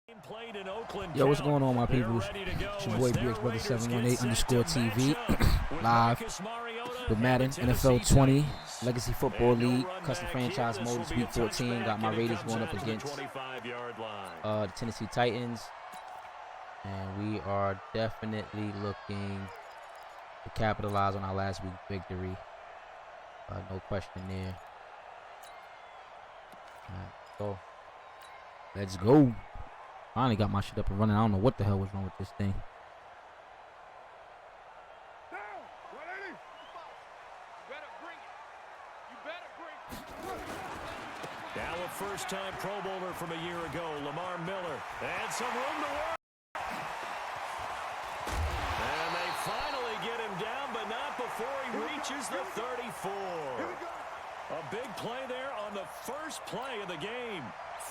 Played in Oakland. Yo, what's going on, my people? It's your boy BX718_TV live with Madden NFL20 Legacy Football League Custom Franchise Mode. It's Week 14. Got my Raiders going up against the Tennessee Titans, and we are definitely looking to capitalize on our last week victory. No question there. So let's go. Finally got my shit up and running. I don't know what the hell was wrong with this thing. Now a first-time Pro Bowler from a year ago, Lamar Miller. And some room to work. And they finally get him down, but not before he reaches the 34. A big play there on the first play of the game.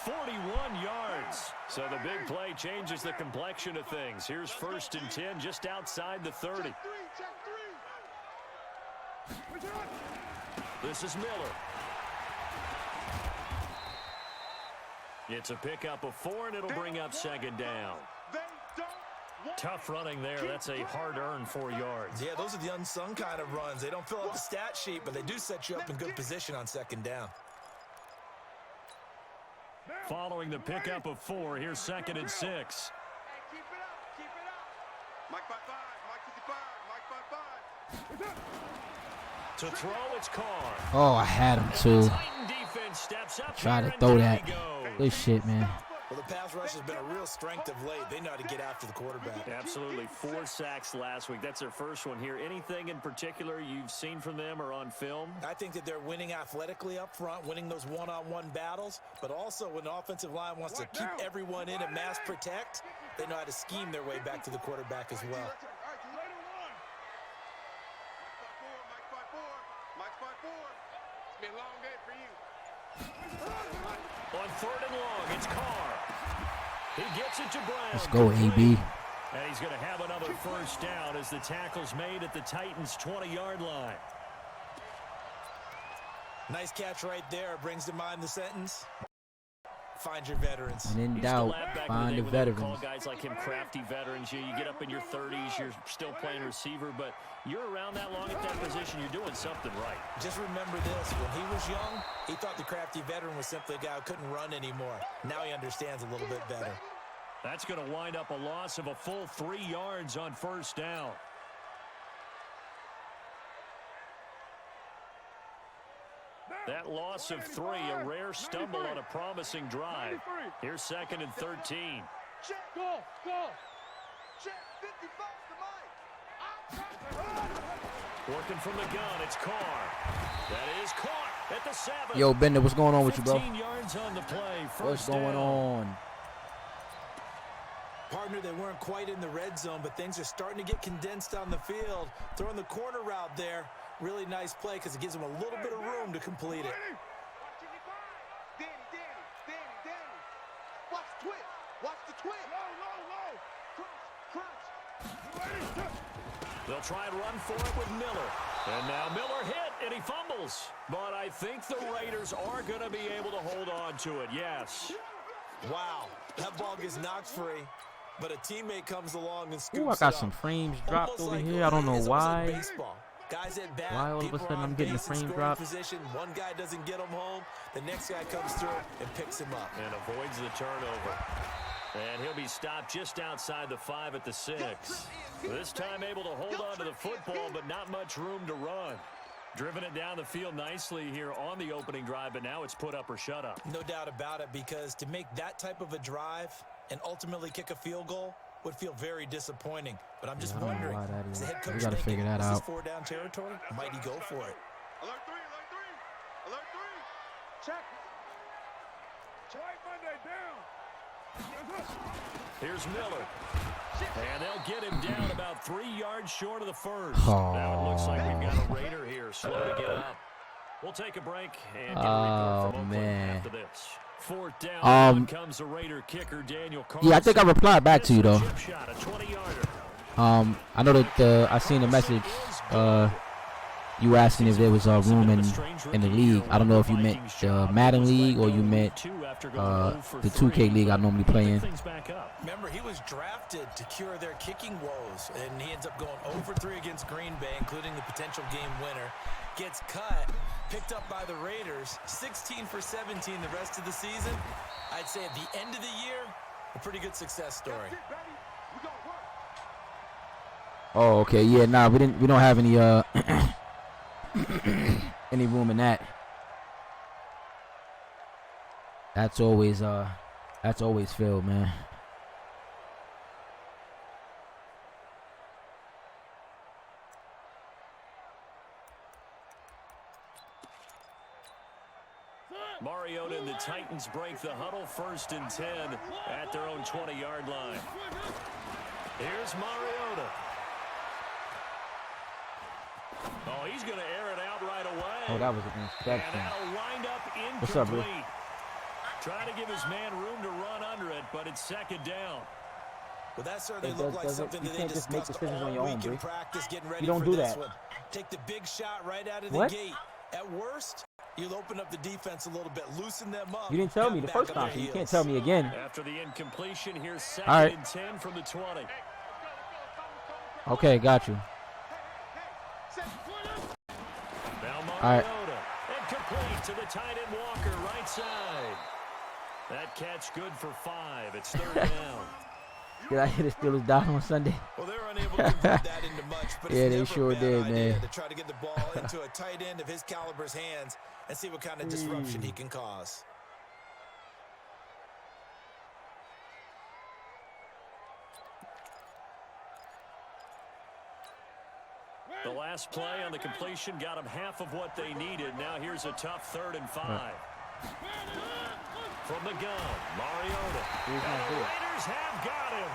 41 yards. So the big play changes the complexion of things. Here's 1st and 10 just outside the 30. This is Miller. It's a pickup of 4, and it'll bring up 2nd down. Tough running there. That's a hard-earned 4 yards. Yeah, those are the unsung kind of runs. They don't fill out the stat sheet, but they do set you up in good position on 2nd down. Following the pickup of 4, here's 2nd and 6. Hey, keep it up, keep it up. Mike 55, Mike 55. To throw, it's Carr. Oh, I had him too. Try to throw that. Good shit, man. Well, the pass rush has been a real strength of late. They know how to get after the quarterback. Absolutely. 4 sacks last week. That's their first one here. Anything in particular you've seen from them or on film? I think that they're winning athletically up front, winning those one-on-one battles, but also when the offensive line wants to keep everyone in and mass protect, they know how to scheme their way back to the quarterback as well. Mike 54. It's been a long day for you. On 3rd and long, it's Carr. He gets it to Brown. Let's go, AB. And he's going to have another first down as the tackle's made at the Titans' 20-yard line. Nice catch right there. Brings to mind the sentence. Find your veterans. And in doubt, find the veterans. Call guys like him crafty veterans. You get up in your 30s, you're still playing receiver, but you're around that long at that position, you're doing something right. Just remember this. When he was young, he thought the crafty veteran was simply a guy who couldn't run anymore. Now he understands a little bit better. That's going to wind up a loss of a full 3 yards on 1st down. That loss of 3, a rare stumble on a promising drive. Here's 2nd and 13. Check, go. Check, 55 to Mike. Working from the gun, it's Carr. That is caught at the 7. Yo, Bender, what's going on with you, bro? 15 yards on the play. What's going on? Partner, they weren't quite in the red zone, but things are starting to get condensed on the field. Throwing the corner route there. Really nice play because it gives them a little bit of room to complete it. Danny. Watch the twist. Watch the twist. Low. Crunch. They'll try and run for it with Miller. And now Miller hit, and he fumbles. But I think the Raiders are going to be able to hold on to it, yes. Wow, that ball gets knocked free, but a teammate comes along and scoops Ooh, I got some frames dropped over here. I don't know why. Guys at bat, why all of a sudden I'm getting the frame drop? Position. One guy doesn't get him home. The next guy comes through and picks him up. And avoids the turnover. And he'll be stopped just outside the 5 at the 6. This time able to hold on to the football, but not much room to run. Driven it down the field nicely here on the opening drive, but now it's put up or shut up. No doubt about it, because to make that type of a drive and ultimately kick a field goal would feel very disappointing. But I'm just wondering, is the head coach gotta figure that out. Is this 4-down territory? Might he go for it? Alert 3. Check. Monday down. Here's Miller. And they'll get him down about 3 yards short of the first. Oh. Now it looks like we've got a Raider here, slow to get up. We'll take a break and get a report from Oakland after this. 4th down, comes the Raider kicker, Daniel Carlson. Yeah, I think I replied back to you, though. I know that I seen a message You asking if there was room in the league. I don't know if you meant the Madden League or you meant the 2K League I normally play in. Remember, he was drafted to cure their kicking woes, and he ends up going 0 for 3 against Green Bay, including the potential game winner. Gets cut, picked up by the Raiders, 16 for 17 the rest of the season. I'd say at the end of the year, a pretty good success story. Oh, okay, yeah, nah, we don't have any any room in that. That's always filled, man. Mariota and the Titans break the huddle, 1st and 10 at their own 20-yard line. Here's Mariota. Oh, he's going to air it out right away. Oh, that was an inspection. And that'll wind up incomplete. What's up, bro? Trying to give his man room to run under it, but it's 2nd down. Well, that certainly looked like something that they discussed all week in practice, getting ready for this one. Take the big shot right out of the gate. At worst, you'll open up the defense a little bit, loosen them up. You didn't tell me the first time, so you can't tell me again. After the incompletion, here's 2nd and 10 from the 20. Okay, got you. All right. And complete to the tight end Walker, right side. That catch good for 5. It's 3rd down. Did I hear the Steelers die on Sunday? Well, they're unable to convert that into much, but yeah, it's they sure did, man. To try to get the ball into a tight end of his caliber's hands and see what kind of disruption he can cause. The last play on the completion got them half of what they needed. Now here's a tough 3rd and 5. From the gun, Mariota. And the Raiders have got him.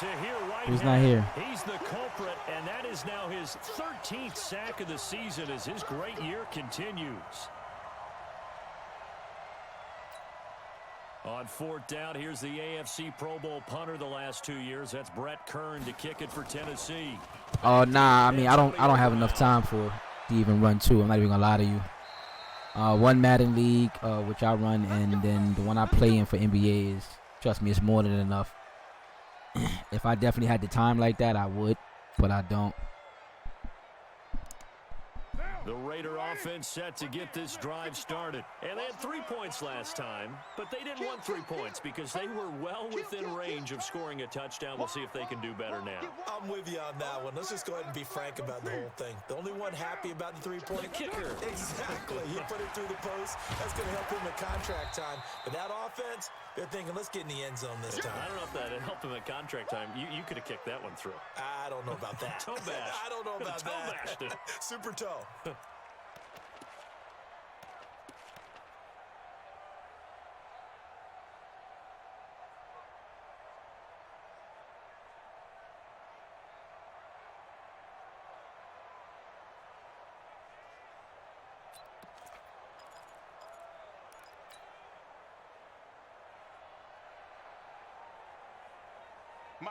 To here right He's now, not here. He's the culprit, and that is now his 13th sack of the season as his great year continues. On 4th down, here's the AFC Pro Bowl punter the last 2 years. That's Brett Kern to kick it for Tennessee. Oh, nah, I mean, I don't have enough time to even run 2. I'm not even gonna lie to you. One Madden League, which I run, and then the one I play in for NBA is, trust me, it's more than enough. If I definitely had the time like that, I would, but I don't. The Raider offense set to get this drive started. And they had 3 points last time, but they didn't want 3 points because they were well within range of scoring a touchdown. We'll see if they can do better now. I'm with you on that one. Let's just go ahead and be frank about the whole thing. The only one happy about the 3-point kicker. Exactly. He put it through the post. That's going to help him at contract time. But that offense, they're thinking, let's get in the end zone this time. I don't know if that helped him at contract time. You could have kicked that one through. I don't know about that. Toe bash. I don't know about toe that. Bashed it. Super toe.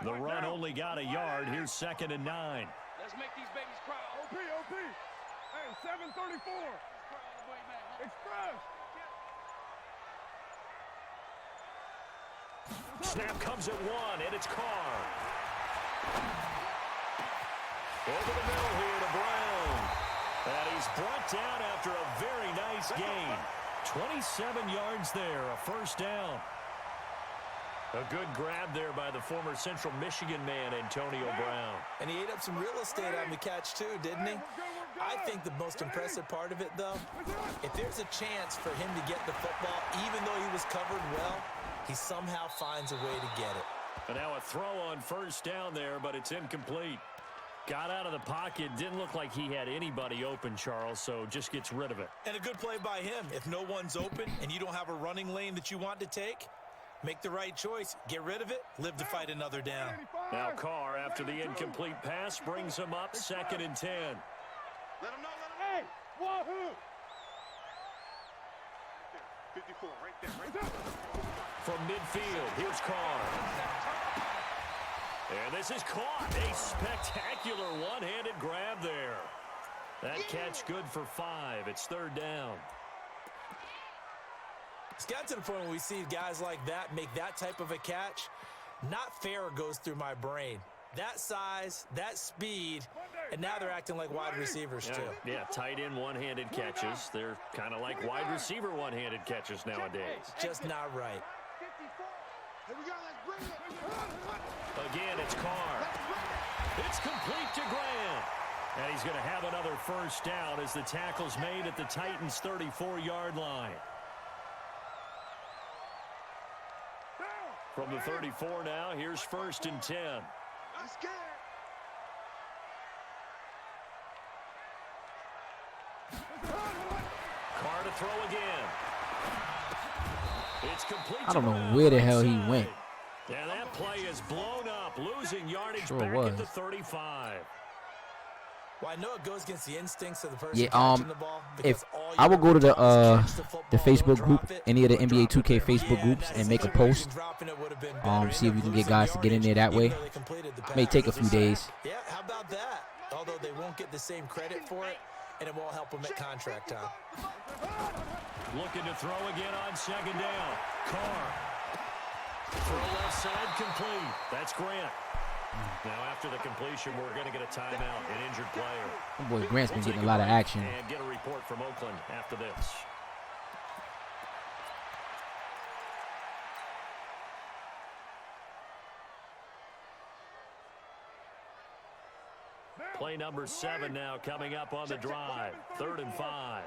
The run only got a yard. Here's 2nd and 9. Let's make these babies cry. OP. Hey, 734. Express. Snap comes at 1, and it's Carr. Over the middle here to Brown. And he's brought down after a very nice gain. 27 yards there, a 1st down. A good grab there by the former Central Michigan man, Antonio Brown. And he ate up some real estate on the catch, too, didn't he? I think the most impressive part of it, though, if there's a chance for him to get the football, even though he was covered well, he somehow finds a way to get it. And now a throw on 1st down there, but it's incomplete. Got out of the pocket. Didn't look like he had anybody open, Charles, so just gets rid of it. And a good play by him. If no one's open and you don't have a running lane that you want to take, make the right choice. Get rid of it. Live to fight another down. Now Carr, after the incomplete pass, brings him up 2nd and 10. Let him know. Hey, wahoo! 54, right there. From midfield, here's Carr. And this is caught. A spectacular one-handed grab there. That catch good for 5. It's 3rd down. It's got to the point where we see guys like that make that type of a catch. Not fair goes through my brain. That size, that speed, and now they're acting like wide receivers too. Yeah, tight end one-handed catches. They're kind of like wide receiver one-handed catches nowadays. Just not right. Again, it's Carr. It's complete to Grant. And he's going to have another 1st down as the tackle's made at the Titans' 34-yard line. From the 34 now, here's 1st and 10. I'm scared. Carr to throw again. It's complete. I don't know where the hell he went. And that play is blown up, losing yardage Sure back was. at the 35. Well, I know it goes against the instincts of the person Yeah, catching the ball. if all you I would go to the catch football, Facebook don't group, drop it, any of the don't NBA drop 2K it. Facebook Yeah, groups, that and make a situation, post. dropping it would have been better. See if we can get Losing guys to get in there that yardage, way. even though they completed the May pass. take a few days. Yeah, how about that? Although they won't get the same credit for it, and it won't help them at contract time. Looking to throw again on 2nd down. Carr. Throw left side complete. That's Grant. Now after the completion, we're going to get a timeout, an injured player. Oh boy, Grant's been We'll getting take a lot of break action. And get a report from Oakland after this. Play number 7 now coming up on the drive. 3rd and 5.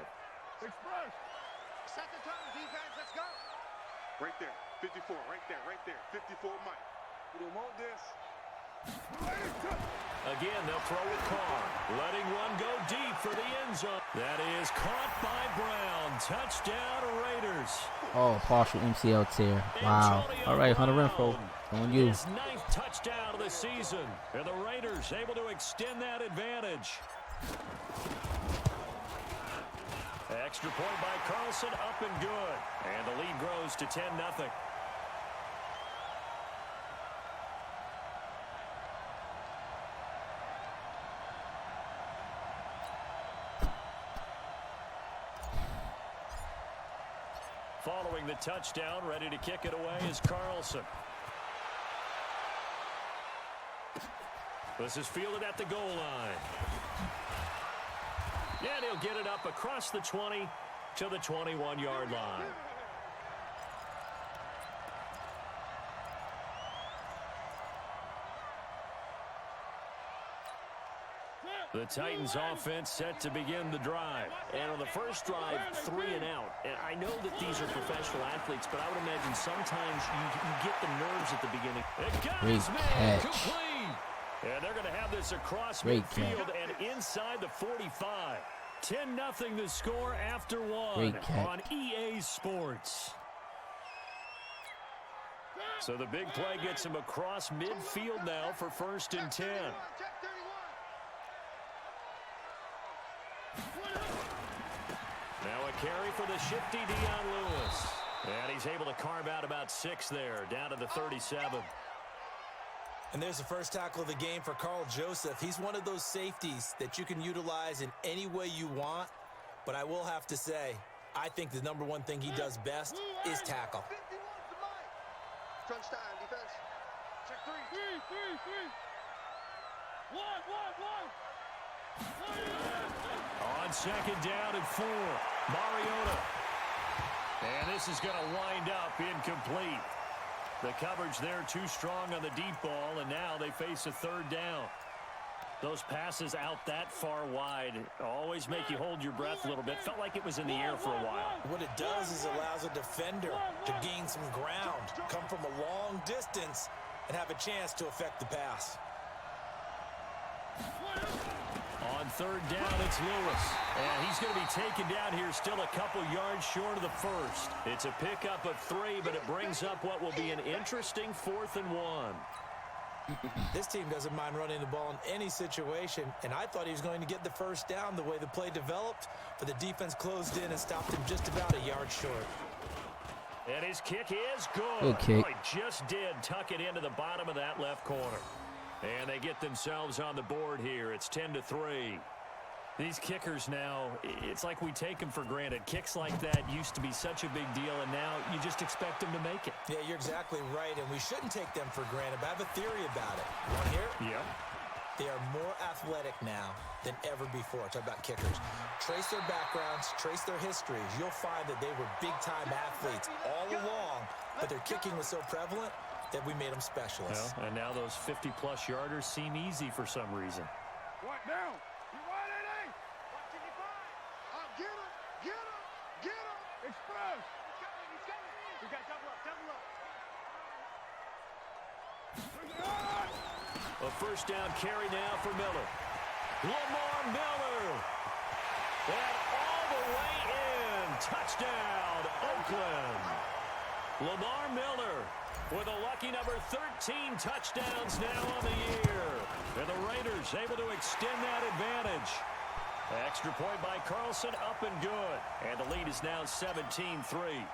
Second time, defense, let's go. Right there, 54, right there, 54 Mike. We don't want this. Again, they'll throw with Carr. Letting one go deep for the end zone. That is caught by Brown. Touchdown, Raiders. Oh, partial MCL tear. Wow. All right, Hunter Renfro, on you. His 9th touchdown of the season. And the Raiders able to extend that advantage. Extra point by Carlson, up and good. And the lead grows to 10-0. Following the touchdown, ready to kick it away is Carlson. This is fielded at the goal line. And he'll get it up across the 20 to the 21-yard line. The Titans offense set to begin the drive. And on the first drive, 3 and out. And I know that these are professional athletes, but I would imagine sometimes you get the nerves at the beginning. It got his man complete. And they're going to have this across midfield and inside the 45. 10-0 the score after 1 on EA Sports. So the big play gets him across midfield now for 1st and 10. Now a carry for the shifty Dion Lewis. And he's able to carve out about 6 there, down to the 37. And there's the first tackle of the game for Carl Joseph. He's one of those safeties that you can utilize in any way you want. But I will have to say, I think the number one thing he does best is tackle. Crunch time, defense. Check 3. 1. On 2nd down and 4, Mariota. And this is going to wind up incomplete. The coverage there too strong on the deep ball, and now they face a 3rd down. Those passes out that far wide always make you hold your breath a little bit. Felt like it was in the air for a while. What it does is allows a defender to gain some ground, come from a long distance, and have a chance to affect the pass. On 3rd down, it's Lewis. And he's going to be taken down here still a couple yards short of the first. It's a pickup of 3, but it brings up what will be an interesting 4th and 1. This team doesn't mind running the ball in any situation, and I thought he was going to get the first down the way the play developed, but the defense closed in and stopped him just about a yard short. And his kick is good. Good kick. Oh, he just did tuck it into the bottom of that left corner. And they get themselves on the board here. It's 10-3. These kickers now, it's like we take them for granted. Kicks like that used to be such a big deal, and now you just expect them to make it. Yeah, you're exactly right, and we shouldn't take them for granted, but I have a theory about it. You want to hear it? Yep. They are more athletic now than ever before. Talk about kickers. Trace their backgrounds, trace their histories. You'll find that they were big-time athletes all along, but their kicking was so prevalent that we made them specialists. Well, and now those 50-plus yarders seem easy for some reason. What now? You want it, eh? What can you find? Get him! Get him! Get him! Express! He's coming! He's coming! We got double up! Double up! A first down carry now for Miller. Lamar Miller. And all the way in. Touchdown, Oakland. Lamar Miller with a lucky number 13 touchdowns now on the year. And the Raiders able to extend that advantage. Extra point by Carlson, up and good. And the lead is now 17-3.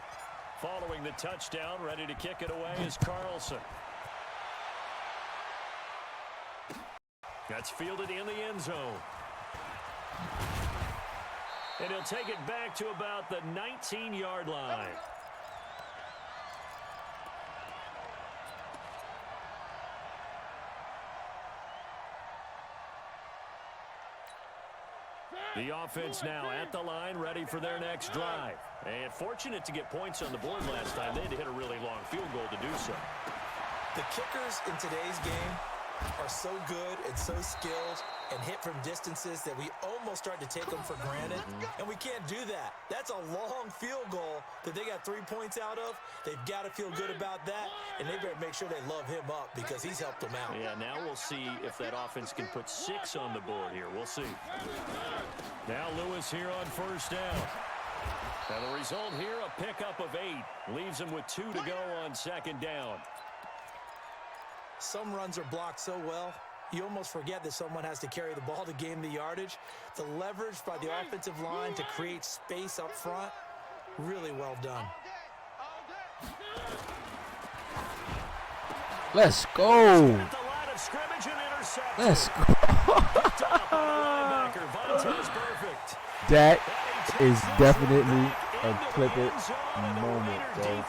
Following the touchdown, ready to kick it away is Carlson. That's fielded in the end zone. And he'll take it back to about the 19-yard line. The offense now at the line, ready for their next drive. And fortunate to get points on the board last time. They had to hit a really long field goal to do so. The kickers in today's game are so good and so skilled and hit from distances that we almost start to take them for granted, and we can't do that. That's a long field goal that they got 3 points out of. They've got to feel good about that, and they better make sure they love him up because he's helped them out. Yeah, now we'll see if that offense can put 6 on the board here. We'll see. Now Lewis here on first down. And the result here, a pickup of 8. Leaves him with 2 to go on second down. Some runs are blocked so well, you almost forget that someone has to carry the ball to gain the yardage. The leverage by the offensive line to create space up front, really well done. Let's go. Let's go. That is definitely a clip it moment, bro.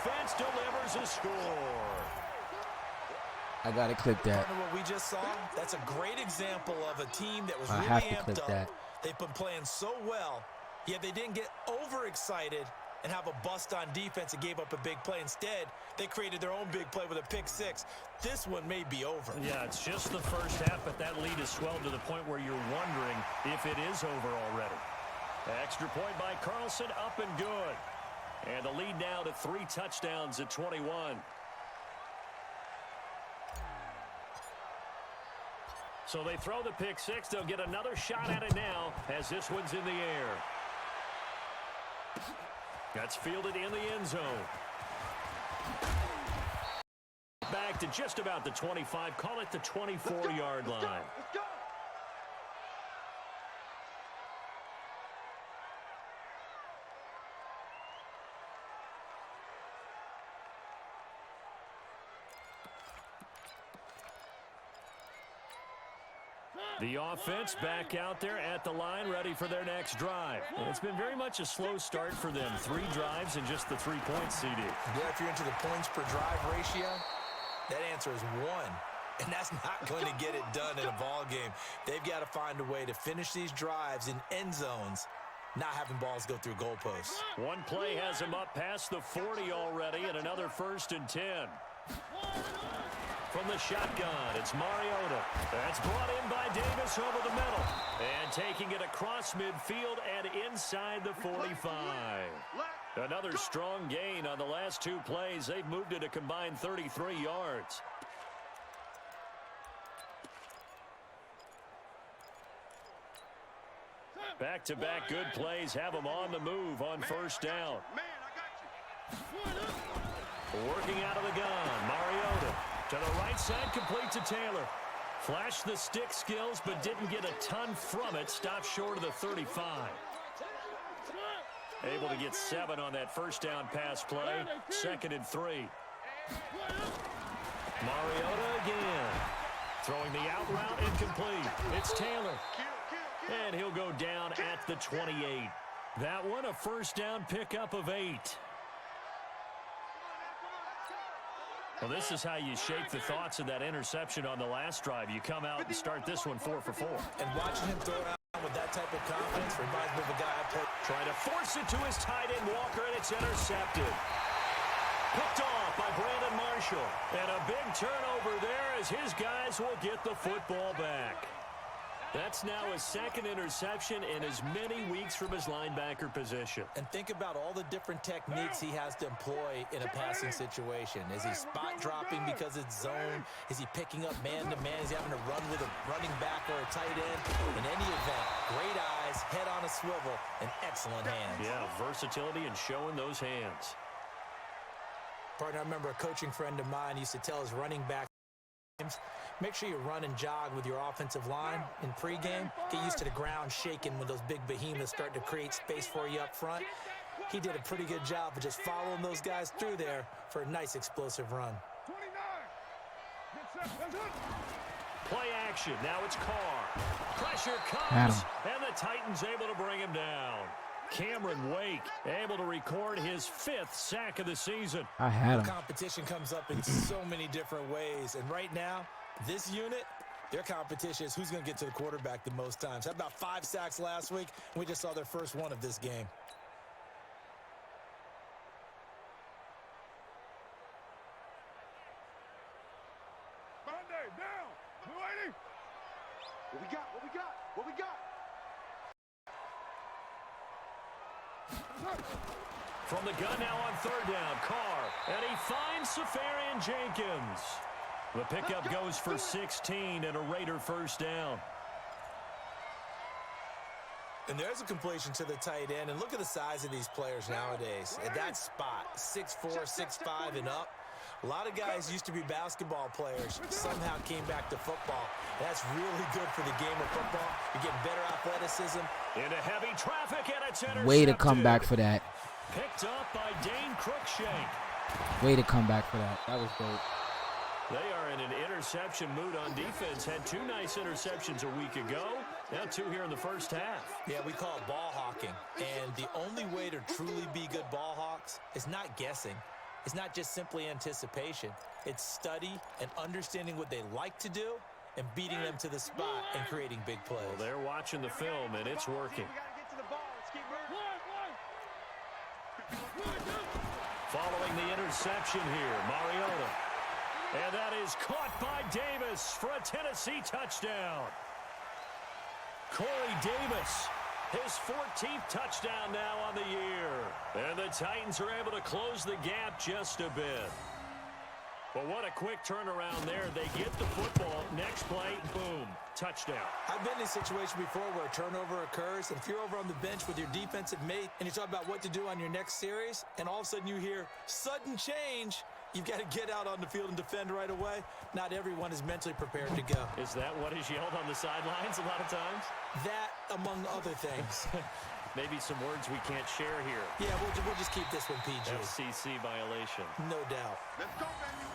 I gotta clip that. What we just saw, that's a great example of a team that was I really have to amped clip up. that. They've been playing so well, yet they didn't get overexcited and have a bust on defense and gave up a big play. Instead, they created their own big play with a pick 6. This one may be over. Yeah, it's just the first half, but that lead has swelled to the point where you're wondering if it is over already. Extra point by Carlson, up and good. And the lead now to 3 touchdowns at 21. So they throw the pick 6. They'll get another shot at it now as this one's in the air. That's fielded in the end zone. Back to just about the 25. Call it the 24-yard line. Let's go! The offense back out there at the line, ready for their next drive. And it's been very much a slow start for them. 3 drives and just the 3 points, CD. Yeah, if you're into the points per drive ratio, that answer is 1. And that's not going to get it done in a ball game. They've got to find a way to finish these drives in end zones, not having balls go through goalposts. One play has him up past the 40 already, and another 1st and 10. From the shotgun, it's Mariota. That's brought in by Davis over the middle. And taking it across midfield and inside the 45. Another strong gain on the last 2 plays. They've moved it a combined 33 yards. Back-to-back good plays have them on the move on first down. Working out of the gun, Mariota. To the right side, complete to Taylor. Flashed the stick skills, but didn't get a ton from it. Stopped short of the 35. Able to get 7 on that first down pass play. 2nd and 3. Mariota again. Throwing the out route incomplete. It's Taylor. And he'll go down at the 28. That one, a first down pickup of 8. Well, this is how you shape the thoughts of that interception on the last drive. You come out and start this one 4 for 4. And watching him throw it out with that type of confidence reminds me of a guy I played. Trying to force it to his tight end, Walker, and it's intercepted. Picked off by Brandon Marshall. And a big turnover there as his guys will get the football back. That's now his second interception in as many weeks from his linebacker position. And think about all the different techniques he has to employ in a passing situation. Is he spot dropping because it's zone? Is he picking up man-to-man? Is he having to run with a running back or a tight end? In any event, great eyes, head on a swivel, and excellent hands. Yeah, versatility and showing those hands. Partner, I remember a coaching friend of mine used to tell his running back, make sure you run and jog with your offensive line in pregame. Get used to the ground shaking when those big behemoths start to create space for you up front. He did a pretty good job of just following those guys through there for a nice explosive run. 29. Play action. Now it's Carr. Pressure comes, and the Titans able to bring him down. Cameron Wake able to record his 5th sack of the season. I had him. Competition comes up in so many different ways, and right now, this unit, their competition is who's going to get to the quarterback the most times. Had about 5 sacks last week, and we just saw their first one of this game. Monday, down. 280. What we got? What we got? What we got? From the gun now on 3rd down, Carr, and he finds Safarian Jenkins. The pickup goes for 16 and a Raider first down. And there's a completion to the tight end, and look at the size of these players nowadays. At that spot, 6'4", 6'5", and up. A lot of guys used to be basketball players, somehow came back to football. That's really good for the game of football. You're getting better athleticism. Into heavy traffic, and it's intercepted. Way to come back for that. Picked up by Dane Cruikshank. Way to come back for that. That was dope. They are in an interception mood on defense. Had 2 nice interceptions a week ago. Now 2 here in the first half. Yeah, we call it ball hawking. And the only way to truly be good ball hawks is not guessing. It's not just simply anticipation. It's study and understanding what they like to do and beating them to the spot and creating big plays. Well, they're watching the film, and it's working. We got to get to the ball. Let's keep moving. Following the interception here, Mariota. And that is caught by Davis for a Tennessee touchdown. Corey Davis, his 14th touchdown now on the year. And the Titans are able to close the gap just a bit. But what a quick turnaround there. They get the football. Next play, boom, touchdown. I've been in a situation before where a turnover occurs, and if you're over on the bench with your defensive mate and you talk about what to do on your next series, and all of a sudden you hear sudden change, you've got to get out on the field and defend right away. Not everyone is mentally prepared to go. Is that what is yelled on the sidelines a lot of times? That, among other things. Maybe some words we can't share here. Yeah, we'll just keep this one PG. FCC violation. No doubt. Let's go, baby.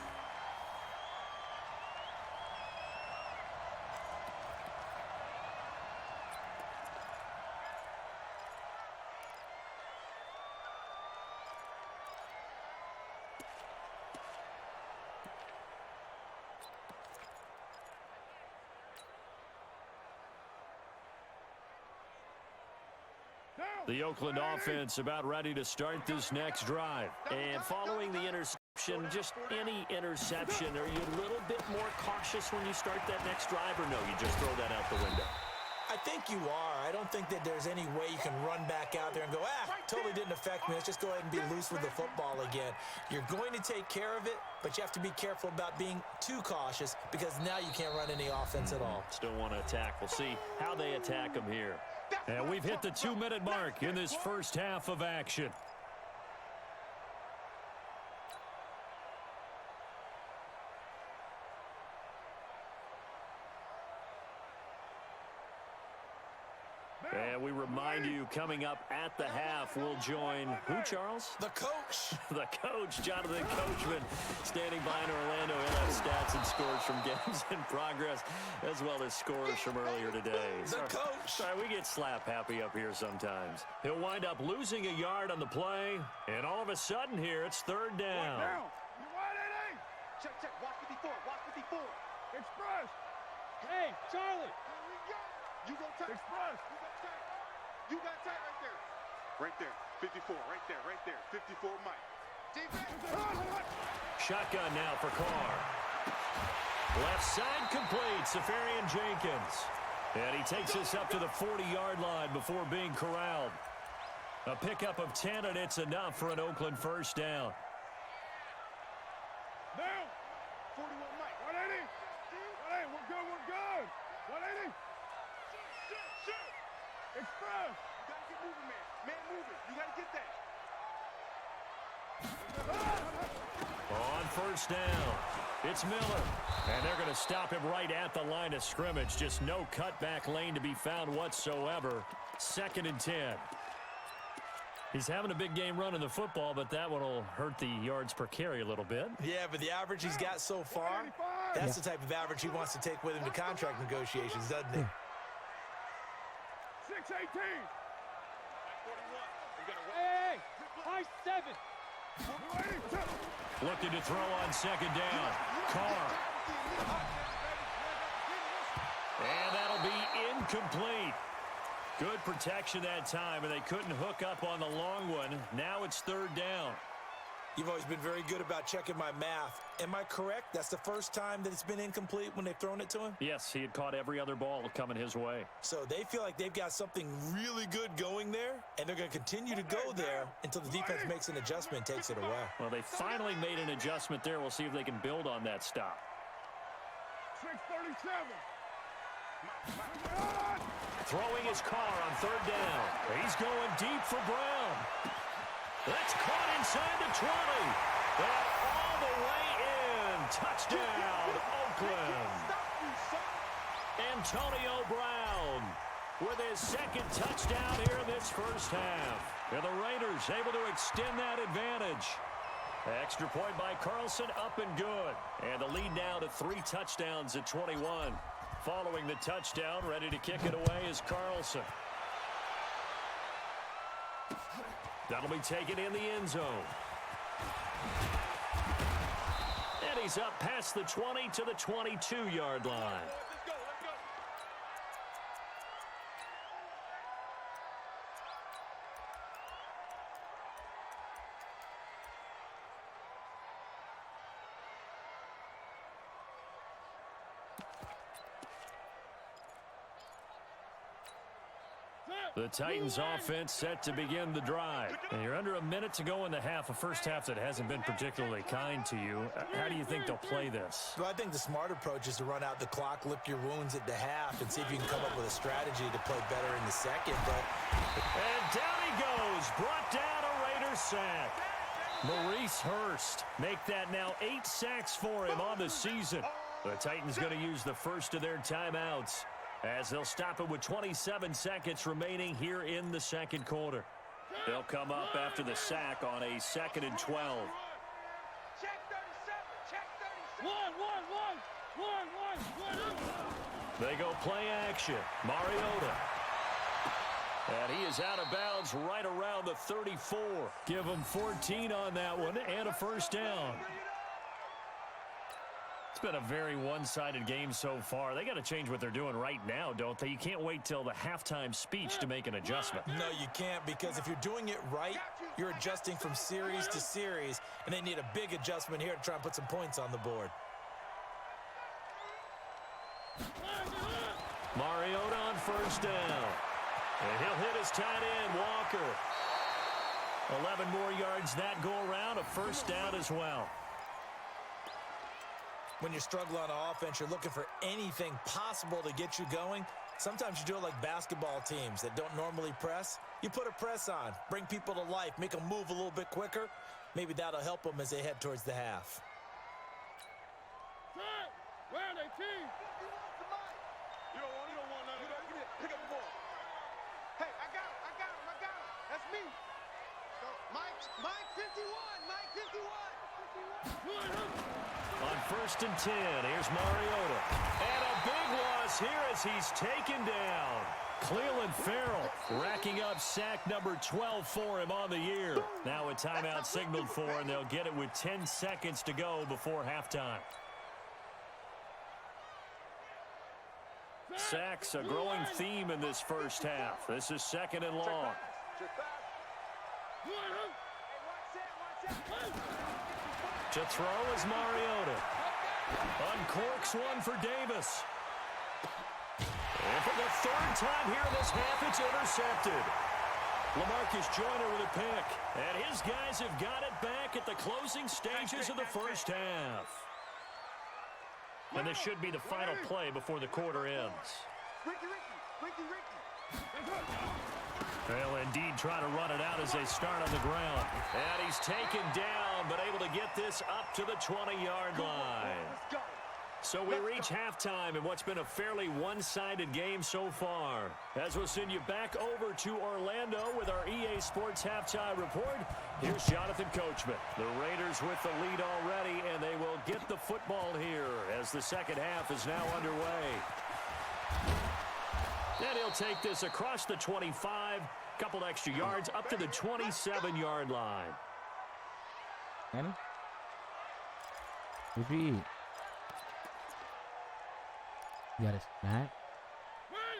The Oakland offense about ready to start this next drive. And following the interception, just any interception, are you a little bit more cautious when you start that next drive, or no, you just throw that out the window? I think you are. I don't think that there's any way you can run back out there and go, totally didn't affect me. Let's just go ahead and be loose with the football again. You're going to take care of it, but you have to be careful about being too cautious because now you can't run any offense at all. Still want to attack. We'll see how they attack them here. And we've hit the 2-minute mark in this first half of action. And we Remind you, coming up at the half, we'll join who, Charles? The coach. The coach, Jonathan Coachman, standing by in Orlando. He'll have stats and scores from games in progress, as well as scores from earlier today. The coach. Sorry, we get slap happy up here sometimes. He'll wind up losing a yard on the play, and all of a sudden here, it's third down. You wide, A? Check, check. Watch 54. Watch 54. Express. Hey, Charlie. Here we go. You go tight. Express. You go tight. You got tight right there. Right there. 54. Right there. Right there. 54 Mike. Defense. Shotgun now for Carr. Left side complete. Safarian Jenkins. And he takes us up to the 40-yard line before being corralled. A pickup of 10, and it's enough for an Oakland first down. Down. 41 Mike. 180. 180. We're good. We're good. 180. Shoot. Express. You got to get moving, man. Man moving. You got to get that. On first down, it's Miller. And they're going to stop him right at the line of scrimmage. Just no cutback lane to be found whatsoever. 2nd and 10. He's having a big game running the football, but that one will hurt the yards per carry a little bit. Yeah, but the average he's got so far, that's the type of average he wants to take with him to contract negotiations, doesn't he? 6-18. Hey, high 7. Looking to throw on 2nd down. Carr. And that'll be incomplete. Good protection that time, and they couldn't hook up on the long one. Now it's 3rd down. You've always been very good about checking my math. Am I correct? That's the first time that it's been incomplete when they've thrown it to him? Yes, he had caught every other ball coming his way. So they feel like they've got something really good going there, and they're going to continue to go there until the defense makes an adjustment and takes it away. Well, they finally made an adjustment there. We'll see if they can build on that stop. 6:37. Throwing his Carr on 3rd down. He's going deep for Brown. That's caught inside the 20. And all the way in. Touchdown, Oakland. Antonio Brown with his 2nd touchdown here in this first half. And the Raiders able to extend that advantage. Extra point by Carlson, up and good. And the lead now to 3 touchdowns at 21. Following the touchdown, ready to kick it away is Carlson. That'll be taken in the end zone. And he's up past the 20 to the 22-yard line. The Titans offense set to begin the drive. And you're under a minute to go in the half, a first half that hasn't been particularly kind to you. How do you think they'll play this? Well, I think the smart approach is to run out the clock, lick your wounds at the half, and see if you can come up with a strategy to play better in the second. And down he goes, brought down a Raiders sack. Maurice Hurst make that now 8 sacks for him on the season. The Titans going to use the first of their timeouts, as they'll stop it with 27 seconds remaining here in the 2nd quarter. They'll come up after the sack on a 2nd and 12. Check 37. Check 37. 1. They go play action. Mariota. And he is out of bounds right around the 34. Give him 14 on that one and a first down. It's been a very one-sided game so far. They got to change what they're doing right now, don't they? You can't wait till the halftime speech to make an adjustment. No, you can't, because if you're doing it right, you're adjusting from series to series, and they need a big adjustment here to try and put some points on the board. Mariota on first down. And he'll hit his tight end, Walker. 11 more yards that go around, a first down as well. When you're struggling on offense, you're looking for anything possible to get you going. Sometimes you do it like basketball teams that don't normally press. You put a press on, bring people to life, make them move a little bit quicker. Maybe that'll help them as they head towards the half. Round 18. You don't want none of that. Pick up the ball. Hey, I got me. Mike 51. Mike 51. On 1st and 10, here's Mariota. And a big loss here as he's taken down. Cleveland Farrell racking up sack number 12 for him on the year. Now a timeout signaled for, and they'll get it with 10 seconds to go before halftime. Sacks, a growing theme in this first half. This is 2nd and long. To throw is Mariota. Uncorks one for Davis. And for the 3rd time here in this half, it's intercepted. LaMarcus Joyner with a pick. And his guys have got it back at the closing stages of the first half. And this should be the final play before the quarter ends. Ricky. They'll indeed try to run it out as they start on the ground. And he's taken down, but able to get this up to the 20-yard line. So we reach halftime in what's been a fairly one-sided game so far. As we'll send you back over to Orlando with our EA Sports Halftime Report, here's Jonathan Coachman. The Raiders with the lead already, and they will get the football here as the second half is now underway. And he'll take this across the 25, couple extra yards, up to the 27-yard line. Anna? What'd you eat? You got a snack?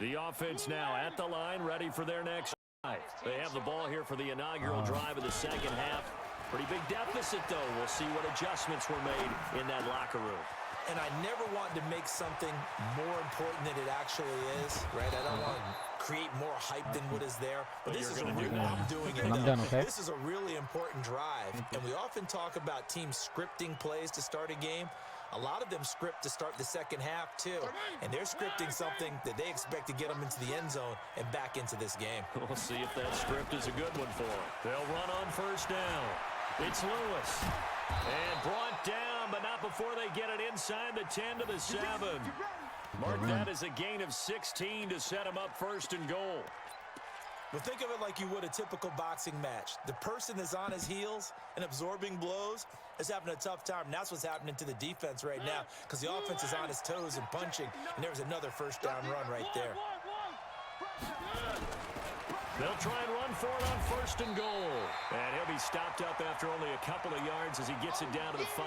The offense now at the line, ready for their next drive. They have the ball here for the inaugural drive of the second half. Pretty big deficit, though. We'll see what adjustments were made in that locker room. And I never want to make something more important than it actually is, right? I don't want to create more hype than what is there. But this is a real, I'm doing it. I'm done, okay? This is a really important drive. And we often talk about teams scripting plays to start a game. A lot of them script to start the second half, too. And they're scripting something that they expect to get them into the end zone and back into this game. We'll see if that script is a good one for them. They'll run on 1st down. It's Lewis. And brought down, but not before they get it inside the 10 to the 7. Mark that as a gain of 16 to set them up 1st and goal. Well, think of it like you would a typical boxing match. The person that's on his heels and absorbing blows is having a tough time. And that's what's happening to the defense right now because the offense is on his toes and punching. And there's another 1st down run right there. They'll try and run for it on 1st and goal. And he'll be stopped up after only a couple of yards as he gets it down to the 5.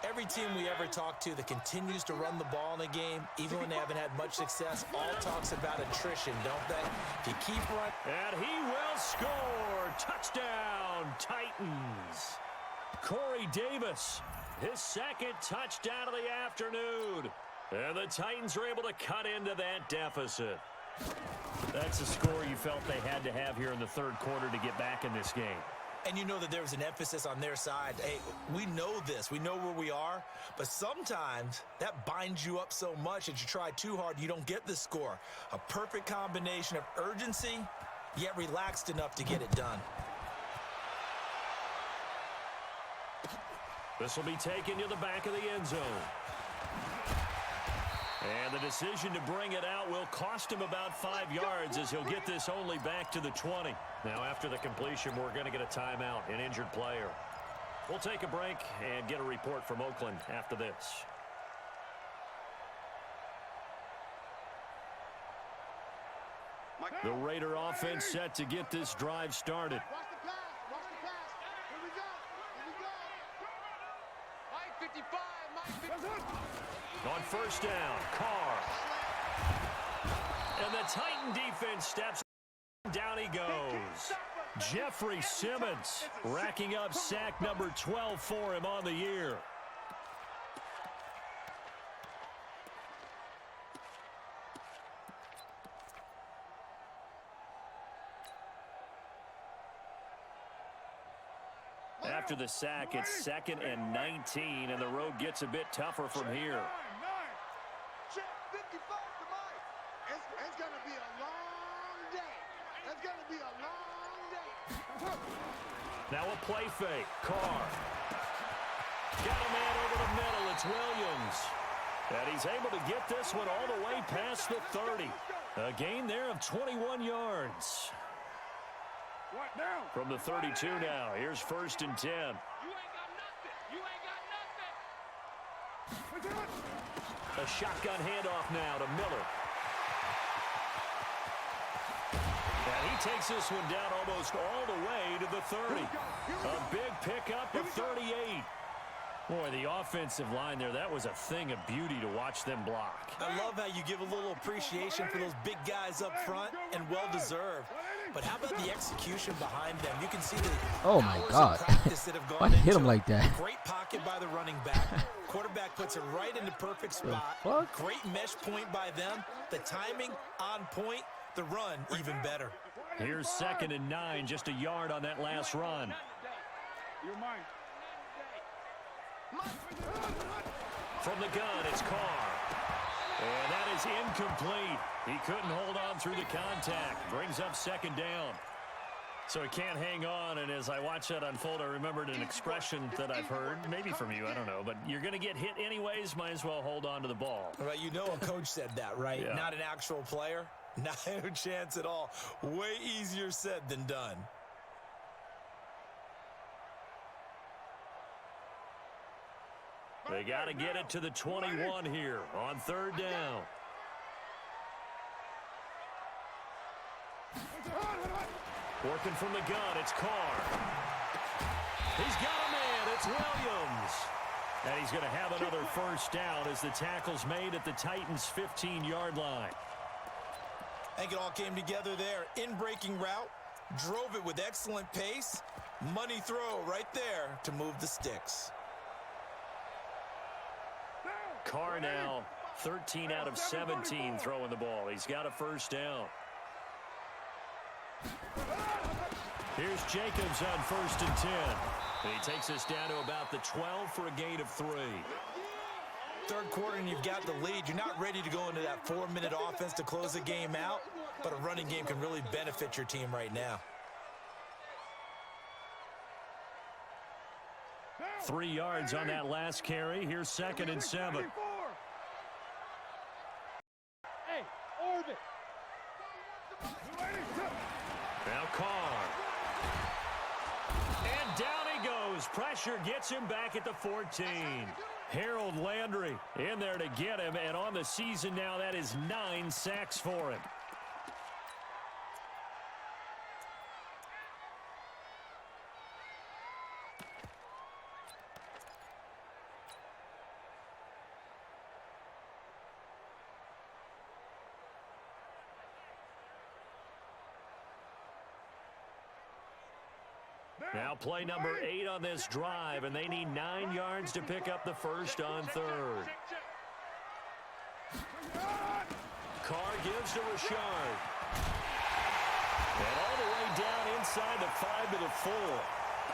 Every team we ever talk to that continues to run the ball in a game, even when they haven't had much success, all talks about attrition, don't they? If you keep running. And he will score. Touchdown, Titans. Corey Davis, his 2nd touchdown of the afternoon. And the Titans are able to cut into that deficit. That's a score you felt they had to have here in the 3rd quarter to get back in this game. And you know that there's an emphasis on their side. Hey, we know this. We know where we are. But sometimes that binds you up so much that you try too hard, you don't get the score. A perfect combination of urgency, yet relaxed enough to get it done. This will be taken to the back of the end zone. And the decision to bring it out will cost him about 5 yards as he'll get this only back to the 20. Now, after the completion, we're going to get a timeout, an injured player. We'll take a break and get a report from Oakland after this. The Raider offense set to get this drive started. Watch the pass. Watch the pass. Here we go. Here we go. Mike 55. Mike 55. On 1st down, Carr. And the Titan defense steps down he goes. Jeffrey Simmons racking up sack number 12 for him on the year. After the sack, it's 2nd and 19, and the road gets a bit tougher from here. Check 55 to Mike. It's going to be a long day. It's going to be a long day. Now a play fake. Carr. Got a man over the middle. It's Williams. And he's able to get this one all the way past the 30. A gain there of 21 yards. From the 32 now. Here's 1st and 10. You ain't got nothing. You ain't got nothing. A shotgun handoff now to Miller. And he takes this one down almost all the way to the 30. A big pickup of 38. Boy, the offensive line there, that was a thing of beauty to watch them block. I love how you give a little appreciation for those big guys up front, and well-deserved. But how about the execution behind them? You can see the Oh my God. Why hit him like that? Great pocket by the running back. Quarterback puts it right in the perfect spot. Great mesh point by them. The timing on point. The run even better. Here's 2nd and 9, just a yard on that last run. You're mine. From the gun, it's Carr. And that is incomplete. He couldn't hold on through the contact. Brings up 2nd down. So he can't hang on, and as I watch that unfold, I remembered an expression that I've heard, maybe from you, I don't know, but you're going to get hit anyways, might as well hold on to the ball. Right, you know a coach said that, right? Yeah. Not an actual player. Not a chance at all. Way easier said than done. They got to get it to the 21 here on 3rd down. Working from the gun, it's Carr. He's got a man, it's Williams. And he's going to have another 1st down as the tackle's made at the Titans' 15-yard line. I think it all came together there. In-breaking route, drove it with excellent pace. Money throw right there to move the sticks. Carr now 13 out of 17 throwing the ball. He's got a 1st down. Here's Jacobs on 1st and 10. And he takes us down to about the 12 for a gain of 3. 3rd quarter and you've got the lead. You're not ready to go into that 4-minute offense to close the game out, but a running game can really benefit your team right now. 3 yards on that last carry. Here's 2nd and 7. Hey, orbit. Now Carr. And down he goes. Pressure gets him back at the 14. Harold Landry in there to get him. And on the season now, that is 9 sacks for him. Now play number 8 on this drive, and they need 9 yards to pick up the 1st on 3rd. Carr gives to Richard. And all the way down inside the 5 to the 4.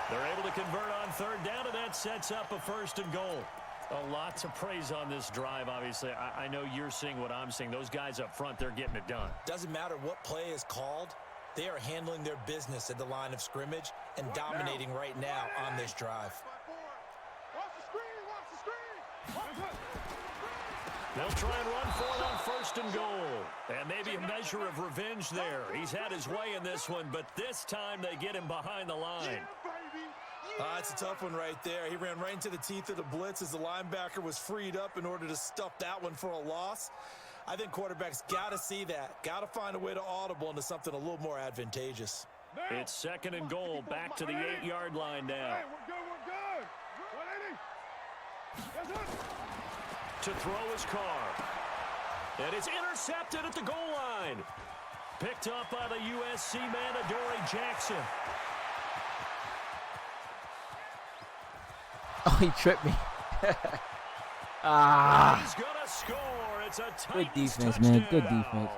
They're able to convert on 3rd down, and that sets up a 1st and goal. A lot to praise on this drive, obviously. I know you're seeing what I'm seeing. Those guys up front, they're getting it done. Doesn't matter what play is called. They are handling their business at the line of scrimmage and dominating right now on this drive. They'll try and run for it on 1st and goal. And maybe a measure of revenge there. He's had his way in this one, but this time they get him behind the line. That's a tough one right there. He ran right into the teeth of the blitz as the linebacker was freed up in order to stuff that one for a loss. I think quarterbacks got to see that. Got to find a way to audible into something a little more advantageous. It's 2nd and goal, back to the 8-yard line now. Hey, we're good. To throw his Carr. And it's intercepted at the goal line. Picked up by the USC man, Adoree Jackson. Oh, he tripped me. He's going to score. It's a Good Titans defense, touchdown. man. Good defense.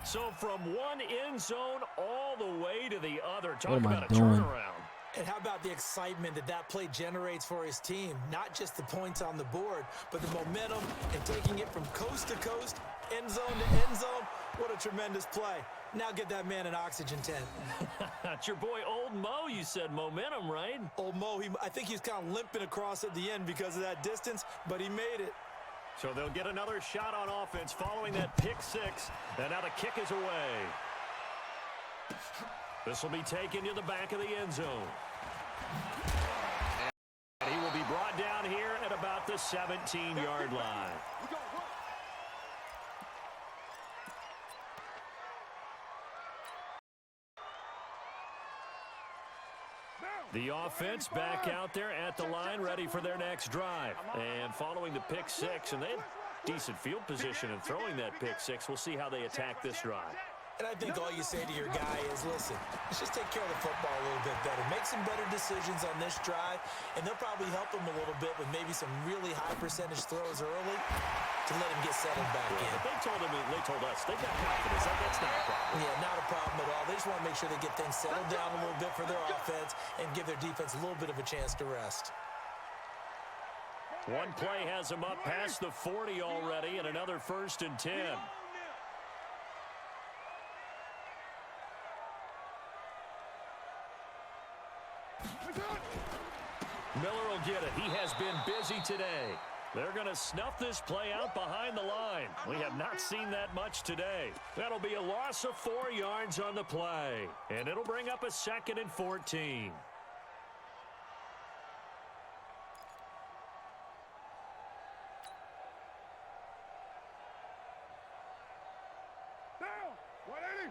So from one end zone all the way to the other. Talk What am I about a doing? turnaround. And how about the excitement that that play generates for his team? Not just the points on the board, but the momentum and taking it from coast to coast, end zone to end zone. What a tremendous play. Now get that man an oxygen tent. It's your boy Old Mo, you said. Momentum, right? Old Mo, I think he's kind of limping across at the end because of that distance, but he made it. So they'll get another shot on offense following that pick six. And now the kick is away. This will be taken to the back of the end zone. And he will be brought down here at about the 17-yard line. The offense back out there at the line, ready for their next drive. And following the pick six, and they had decent field position in throwing that pick six. We'll see how they attack this drive. And I think all you say to your guy is, listen, let's just take care of the football a little bit better. Make some better decisions on this drive, and they'll probably help him a little bit with maybe some really high percentage throws early to let him get settled back in. They told us they got confidence. That's not a problem. Yeah, not a problem at all. They just want to make sure they get things settled down a little bit for their offense and give their defense a little bit of a chance to rest. One play has him up past the 40 already, and another 1st and 10. Miller will get it. He has been busy today. They're going to snuff this play out behind the line. We have not seen that much today. That'll be a loss of 4 yards on the play. And it'll bring up a 2nd and 14. Down. 180.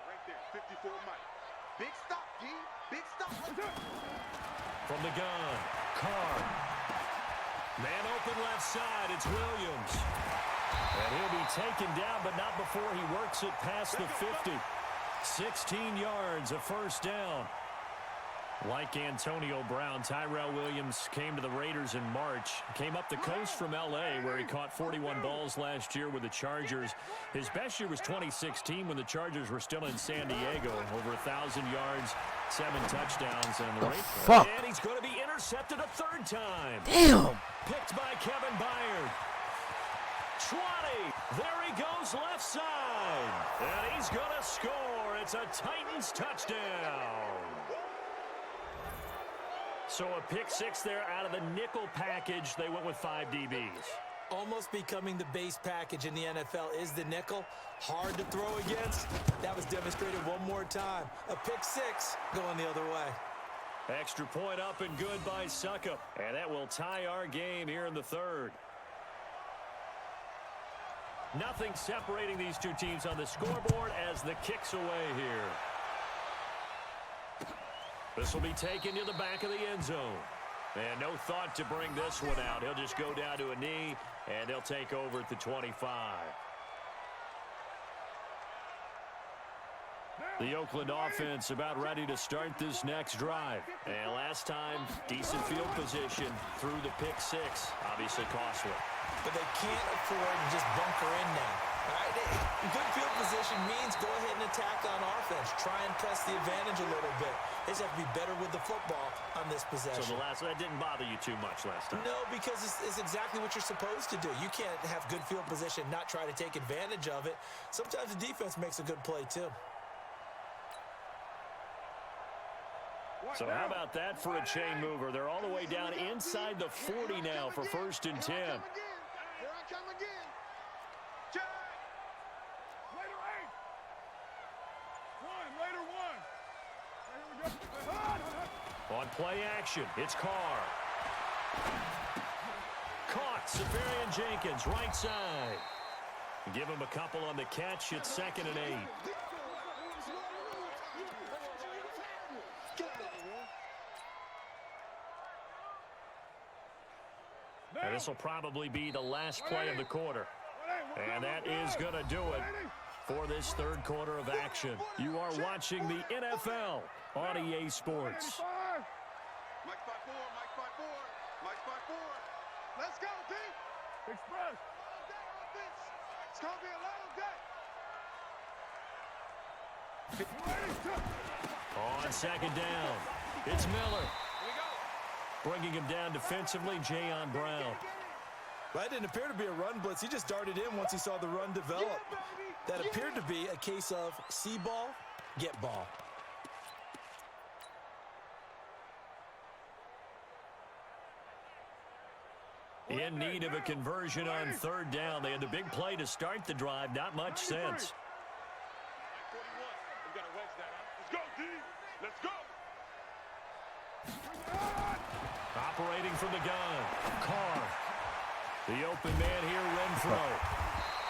Right there. 54 Mike. Big stop, G. Big stop. From the gun, Carr. Man open left side, it's Williams. And he'll be taken down, but not before he works it past the 50. 16 yards, a 1st down. Like Antonio Brown, Tyrell Williams came to the Raiders in March. Came up the coast from L.A., where he caught 41 balls last year with the Chargers. His best year was 2016 when the Chargers were still in San Diego. Over 1,000 yards, 7 touchdowns. And the fuck? And he's going to be intercepted a 3rd time. Damn. Picked by Kevin Byard. 20. There he goes left side. And he's going to score. It's a Titans touchdown. So a pick six there out of the nickel package. They went with 5 DBs. Almost becoming the base package in the NFL is the nickel. Hard to throw against. That was demonstrated one more time. A pick six going the other way. Extra point up and good by Suckup. And that will tie our game here in the 3rd. Nothing separating these two teams on the scoreboard as the kick's away here. This will be taken to the back of the end zone. And no thought to bring this one out. He'll just go down to a knee, and they'll take over at the 25. The Oakland offense about ready to start this next drive. And last time, decent field position through the pick six. Obviously costly. But they can't afford to just bunker in now. All right? Good field position means go ahead and attack on offense. Try and press the advantage a little bit. They just have to be better with the football on this possession. So that didn't bother you too much last time? No, because it's exactly what you're supposed to do. You can't have good field position, not try to take advantage of it. Sometimes the defense makes a good play, too. So how about that for a chain mover? They're all the way down inside the 40 now for 1st and 10. Here I come again. Check. Later 8. 1, later 1. On play action, it's Carr. Caught, Safarian Jenkins, right side. Give him a couple on the catch. It's 2nd and 8. And this will probably be the last play of the quarter. And that is going to do it for this 3rd quarter of action. You are watching the NFL on EA Sports. Mike spot 4, Mike spot 4, Mike spot 4. Let's go, D. Express. It's going to be a long day. On 2nd down, it's Miller. Bringing him down defensively, Jayon Brown. That didn't appear to be a run blitz. He just darted in once he saw the run develop. That appeared to be a case of see ball, get ball. In need of a conversion on third down. They had the big play to start the drive. Not much sense. Let's go. Operating from the gun. Carr. The open man here, Renfro.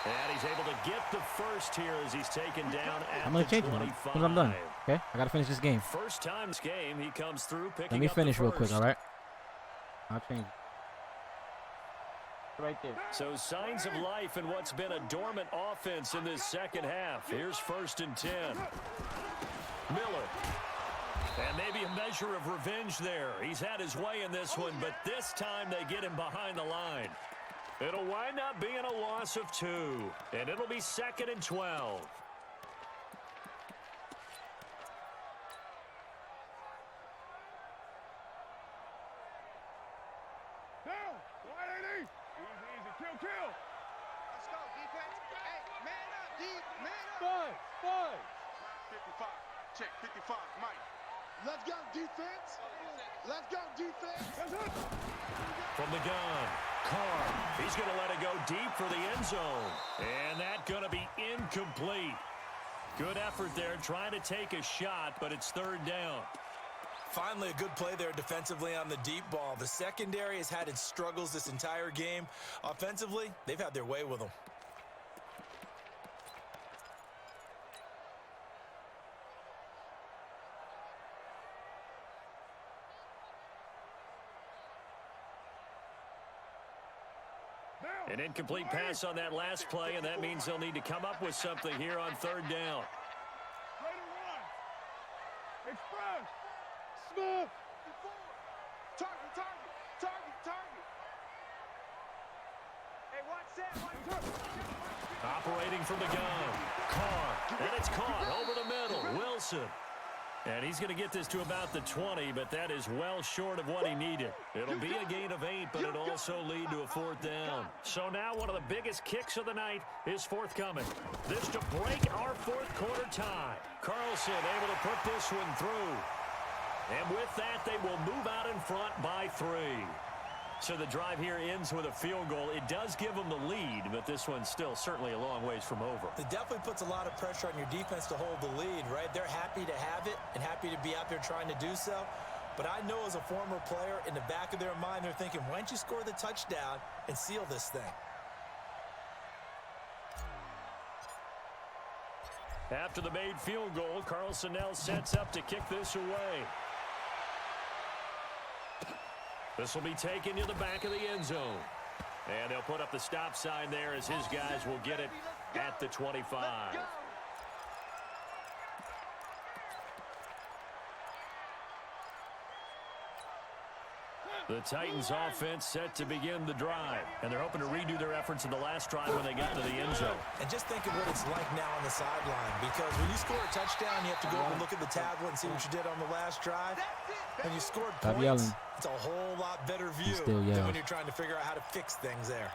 And he's able to get the first here as he's taken down at I'm going to change 25. it when I'm done. Okay? I got to finish this game. First time this game, he comes through picking up Let me finish real quick, first. all right? I'll change. Right there. So signs of life in what's been a dormant offense in this second half. Here's 1st and 10. Miller. And maybe a measure of revenge there. He's had his way in this one, but this time they get him behind the line. It'll wind up being a loss of 2, and it'll be 2nd and 12. Down. 180. Easy. Kill. Let's go, defense. Hey, man up, deep. Man up. 5. 55. Check. 55. Mike. Let's go, defense. Let's go, defense. From the gun, Carr. He's going to let it go deep for the end zone. And that's going to be incomplete. Good effort there, trying to take a shot, but it's 3rd down. Finally, a good play there defensively on the deep ball. The secondary has had its struggles this entire game. Offensively, they've had their way with them. An incomplete pass on that last play, and that means they'll need to come up with something here on 3rd down. Express. Smith. Target. Hey, watch that. Operating from the gun, Carr. And it's caught over the middle. Wilson. And he's going to get this to about the 20, but that is well short of what he needed. It'll be a gain of 8, but it'll also lead to a 4th down. So now one of the biggest kicks of the night is forthcoming. This to break our 4th quarter tie. Carlson able to put this one through. And with that, they will move out in front by 3. So the drive here ends with a field goal. It does give them the lead, but this one's still certainly a long ways from over. It definitely puts a lot of pressure on your defense to hold the lead, right? They're happy to have it and happy to be out there trying to do so. But I know as a former player, in the back of their mind, they're thinking, why don't you score the touchdown and seal this thing? After the made field goal, Carlson now sets up to kick this away. This will be taken to the back of the end zone. And they'll put up the stop sign there as his guys will get it at the 25. The Titans offense set to begin the drive. And they're hoping to redo their efforts in the last drive when they got to the end zone. And just think of what it's like now on the sideline. Because when you score a touchdown, you have to go up and look at the tablet and see what you did on the last drive. When you scored points, it's a whole lot better view than when you're trying to figure out how to fix things there.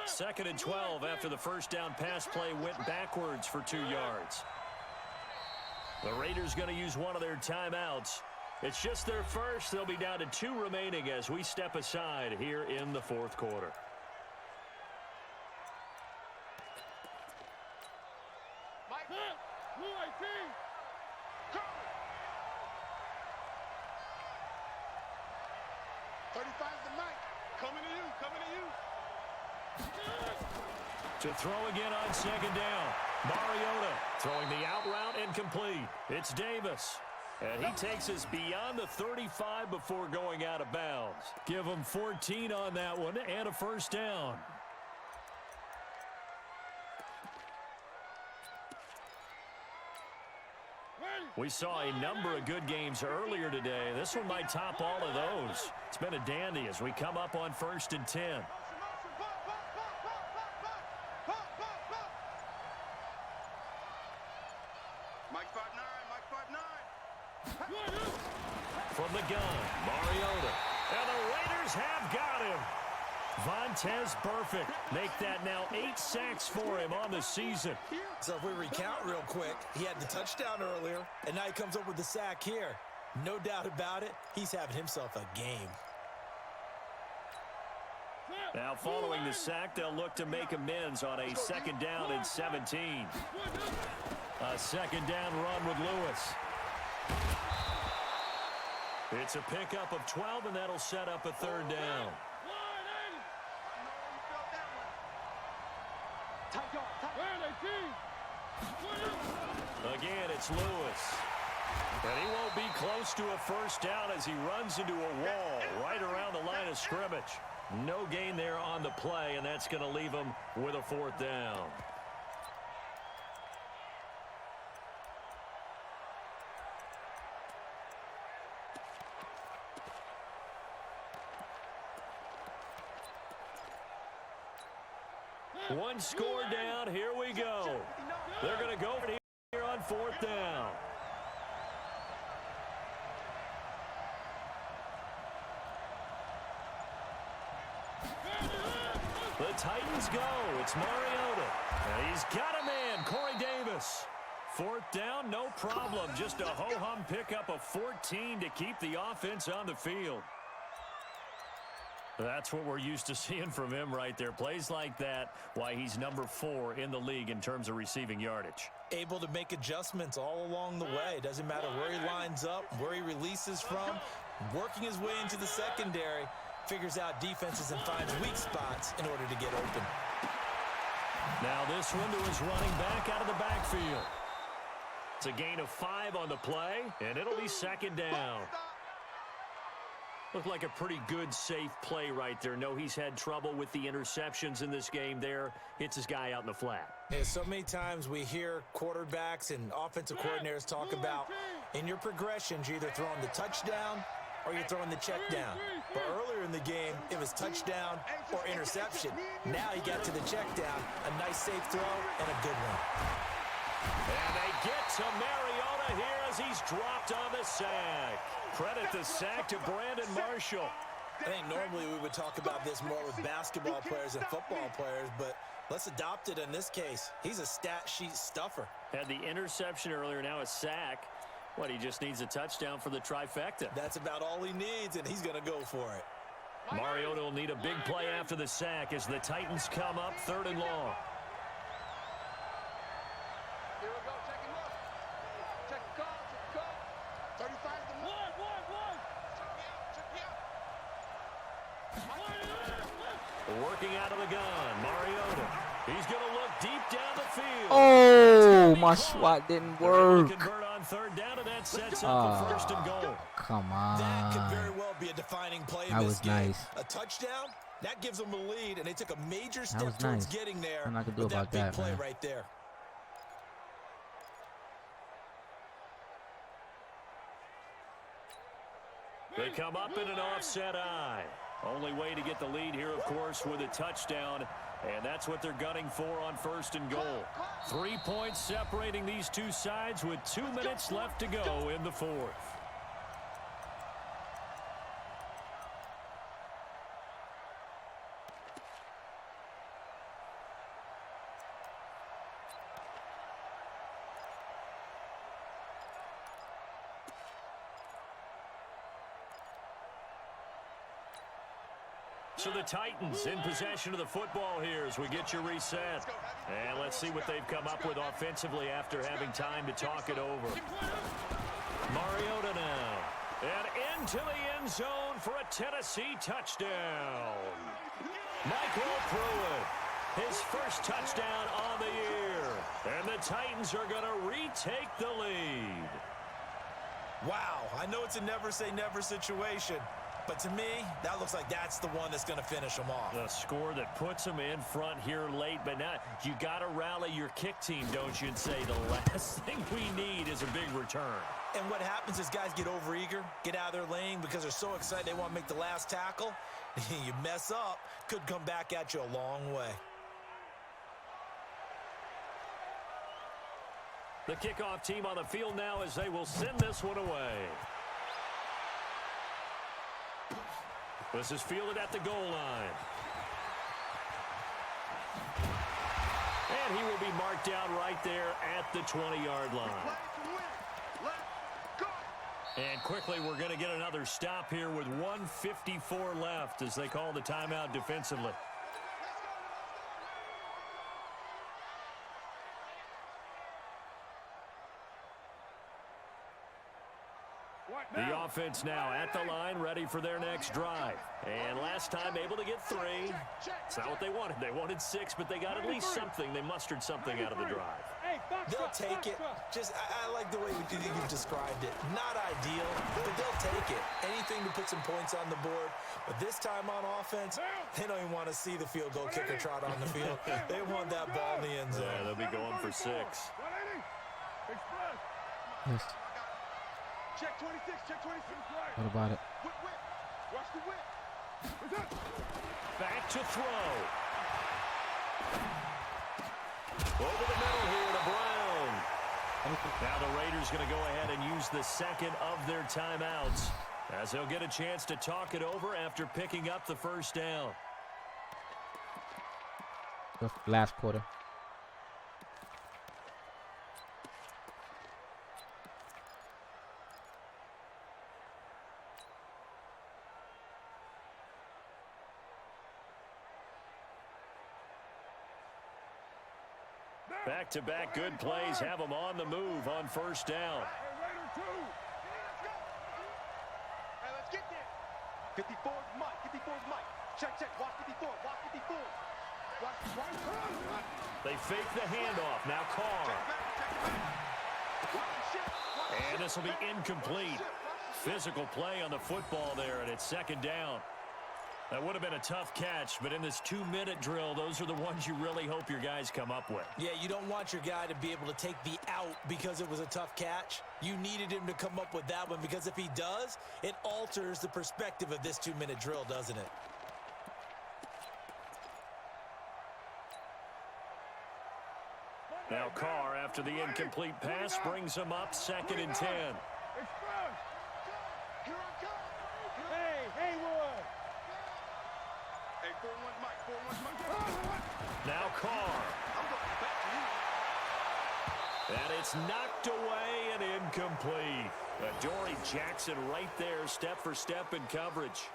Second and 12 after the first down pass play went backwards for 2 yards. The Raiders going to use one of their timeouts. It's just their first. They'll be down to 2 remaining as we step aside here in the 4th quarter. Mike, Blue 18. Go. 35 to Mike. Coming to you. To throw again on second down. Mariota throwing the out route incomplete. It's Davis. And he takes us beyond the 35 before going out of bounds. Give him 14 on that one and a first down. We saw a number of good games earlier today. This one might top all of those. It's been a dandy as we come up on 1st and 10. From the gun, Mariota. And the Raiders have got him. Vontez Burfict make that now 8 sacks for him on the season. So if we recount real quick, he had the touchdown earlier, and now he comes up with the sack here. No doubt about it, he's having himself a game. Now following the sack, they'll look to make amends on a 2nd down and 17. A 2nd down run with Lewis. It's a pickup of 12, and that'll set up a 3rd down. Again, it's Lewis. And he won't be close to a 1st down as he runs into a wall right around the line of scrimmage. No gain there on the play, and that's going to leave him with a 4th down. One score down. Here we go. They're going to go here on 4th down. The Titans go. It's Mariota. And he's got a man, Corey Davis. 4th down, no problem. Just a ho-hum pickup of 14 to keep the offense on the field. That's what we're used to seeing from him right there. Plays like that, why he's number 4 in the league in terms of receiving yardage. Able to make adjustments all along the way. Doesn't matter where he lines up, where he releases from. Working his way into the secondary. Figures out defenses and finds weak spots in order to get open. Now this one to his running back out of the backfield. It's a gain of 5 on the play, and it'll be 2nd down. Looked like a pretty good, safe play right there. No, he's had trouble with the interceptions in this game there. Hits his guy out in the flat. Yeah, so many times we hear quarterbacks and offensive coordinators talk about in your progressions, you're either throwing the touchdown or you're throwing the check down. But earlier in the game, it was touchdown or interception. Now he got to the check down. A nice, safe throw and a good one. And they get to Mariota here as he's dropped on the sack. Credit the sack to Brandon Marshall. I think normally we would talk about this more with basketball players and football players, but let's adopt it in this case. He's a stat sheet stuffer. Had the interception earlier, now a sack. What, he just needs a touchdown for the trifecta. That's about all he needs, and he's going to go for it. Mariota will need a big play after the sack as the Titans come up 3rd and long. Here we go. Check him up. Check the call. Check the call. 35 to 1. Check me out. Working out of the gun, Mariota. He's going to look deep down the field. Oh, my SWAT didn't work. Convert on 3rd down, and that sets up the 1st and goal. Come on. That could very well be a defining play in this game. That was nice. A touchdown, that gives them a lead, and they took a major step was towards nice. getting there. I'm not going to do with about that big that, play man. right there. They come up in an offset eye. Only way to get the lead here, of course, with a touchdown. And that's what they're gunning for on 1st and goal. 3 points separating these two sides with 2 minutes left to go in the 4th. So the Titans in possession of the football here as we get you reset. And let's see what they've come up with offensively after having time to talk it over. Mariota now. And into the end zone for a Tennessee touchdown. Michael Pruitt, his first touchdown on the year. And the Titans are going to retake the lead. Wow, I know it's a never-say-never situation. But to me, that looks like that's the one that's going to finish them off. The score that puts them in front here late, but now you got to rally your kick team, don't you, and say the last thing we need is a big return. And what happens is guys get overeager, get out of their lane because they're so excited they want to make the last tackle. You mess up, could come back at you a long way. The kickoff team on the field now as they will send this one away. This is fielded at the goal line. And he will be marked down right there at the 20-yard line. And quickly, we're going to get another stop here with 1:54 left as they call the timeout defensively. The offense now at the line, ready for their next drive. And last time able to get 3. It's not what they wanted. They wanted 6, but they got at least something. They mustered something out of the drive. They'll take it. I like the way you've described it. Not ideal, but they'll take it. Anything to put some points on the board. But this time on offense, they don't even want to see the field goal kicker trot on the field. They want that ball in the end zone. Yeah, they'll be going for 6. Yes. Check 26, check 26. What about it? Whip, whip. Watch the whip. Back to throw. Over the middle here to Brown. Now the Raiders going to go ahead and use the second of their timeouts as they'll get a chance to talk it over after picking up the first down. The last quarter. Back-to-back good plays have them on the move on first down. Hey, let's get there. 54 is Mike. 54 is Mike. Check, check. Watch 54. Watch 54. Watch. They fake the handoff. Now Carr. And this will be incomplete. Physical play on the football there, and it's second down. That would have been a tough catch, but in this 2-minute drill, those are the ones you really hope your guys come up with. Yeah, you don't want your guy to be able to take the out because it was a tough catch. You needed him to come up with that one because if he does, it alters the perspective of this 2-minute drill, doesn't it? Now Carr, after the incomplete pass, brings him up 2nd and 10. Now Carr. And it's knocked away and incomplete. Adoree Jackson right there, step for step in coverage.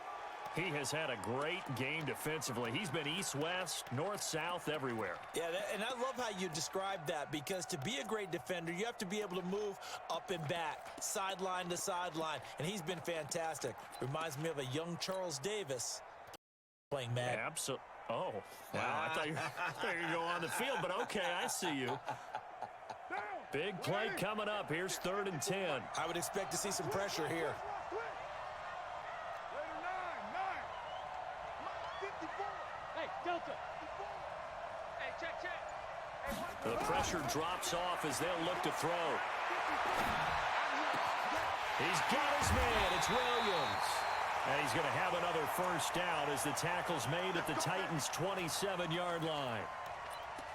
He has had a great game defensively. He's been east-west, north-south, everywhere. Yeah, and I love how you describe that because to be a great defender, you have to be able to move up and back, sideline to sideline, and he's been fantastic. Reminds me of a young Charles Davis playing Madden. Absolutely. Oh, wow. I thought you were going to go on the field, but okay, I see you. Big play coming up. Here's 3rd and 10. I would expect to see some pressure here. The pressure drops off as they'll look to throw. He's got his man. It's Williams. And he's going to have another first down as the tackle's made at the Titans' 27-yard line.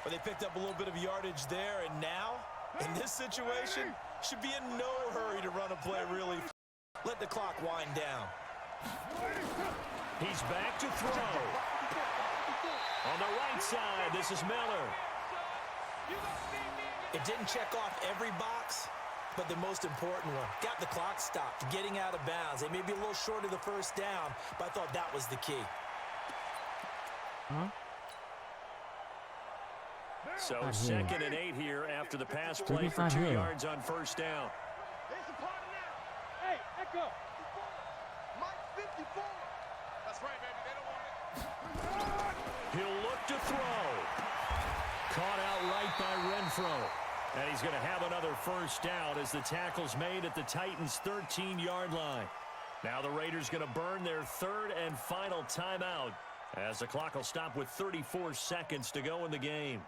Well, they picked up a little bit of yardage there, and now, in this situation, should be in no hurry to run a play really. Let the clock wind down. He's back to throw. On the right side, this is Miller. It didn't check off every box, but the most important one. Got the clock stopped, getting out of bounds. They may be a little short of the first down, but I thought that was the key. So 2nd and 8 here after the pass play for 2 yards on first down. Hey, Echo. Mike 54. That's right, baby. They don't want it. He'll look to throw. Caught out right by Renfro. And he's going to have another first down as the tackle's made at the Titans' 13-yard line. Now the Raiders going to burn their 3rd and final timeout as the clock will stop with 34 seconds to go in the game.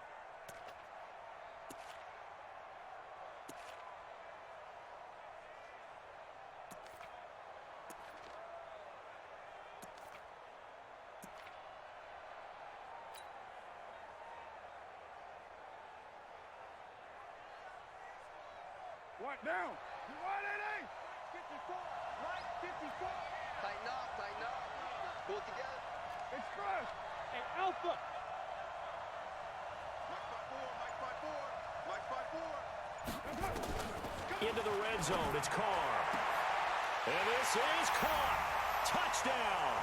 What now? You want it, 54. Mike 54. Tighten up, tighten up. Pull it together. Express. Hey, Alpha. into the red zone. It's Carr. And this is caught. Touchdown.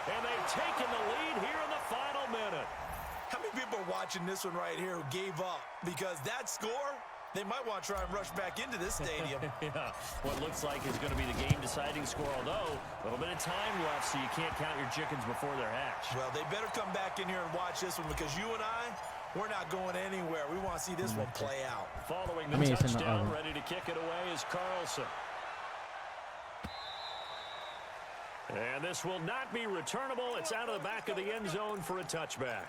And they've taken the lead here in the final minute. How many people are watching this one right here who gave up? Because that score, they might want to try and rush back into this stadium. Yeah, what looks like is going to be the game-deciding score, although a little bit of time left, so you can't count your chickens before they're hatched. Well, they better come back in here and watch this one, because you and I, we're not going anywhere. We want to see this one play out. Following the touchdown, ready to kick it away is Carlson. And this will not be returnable. It's out of the back of the end zone for a touchback.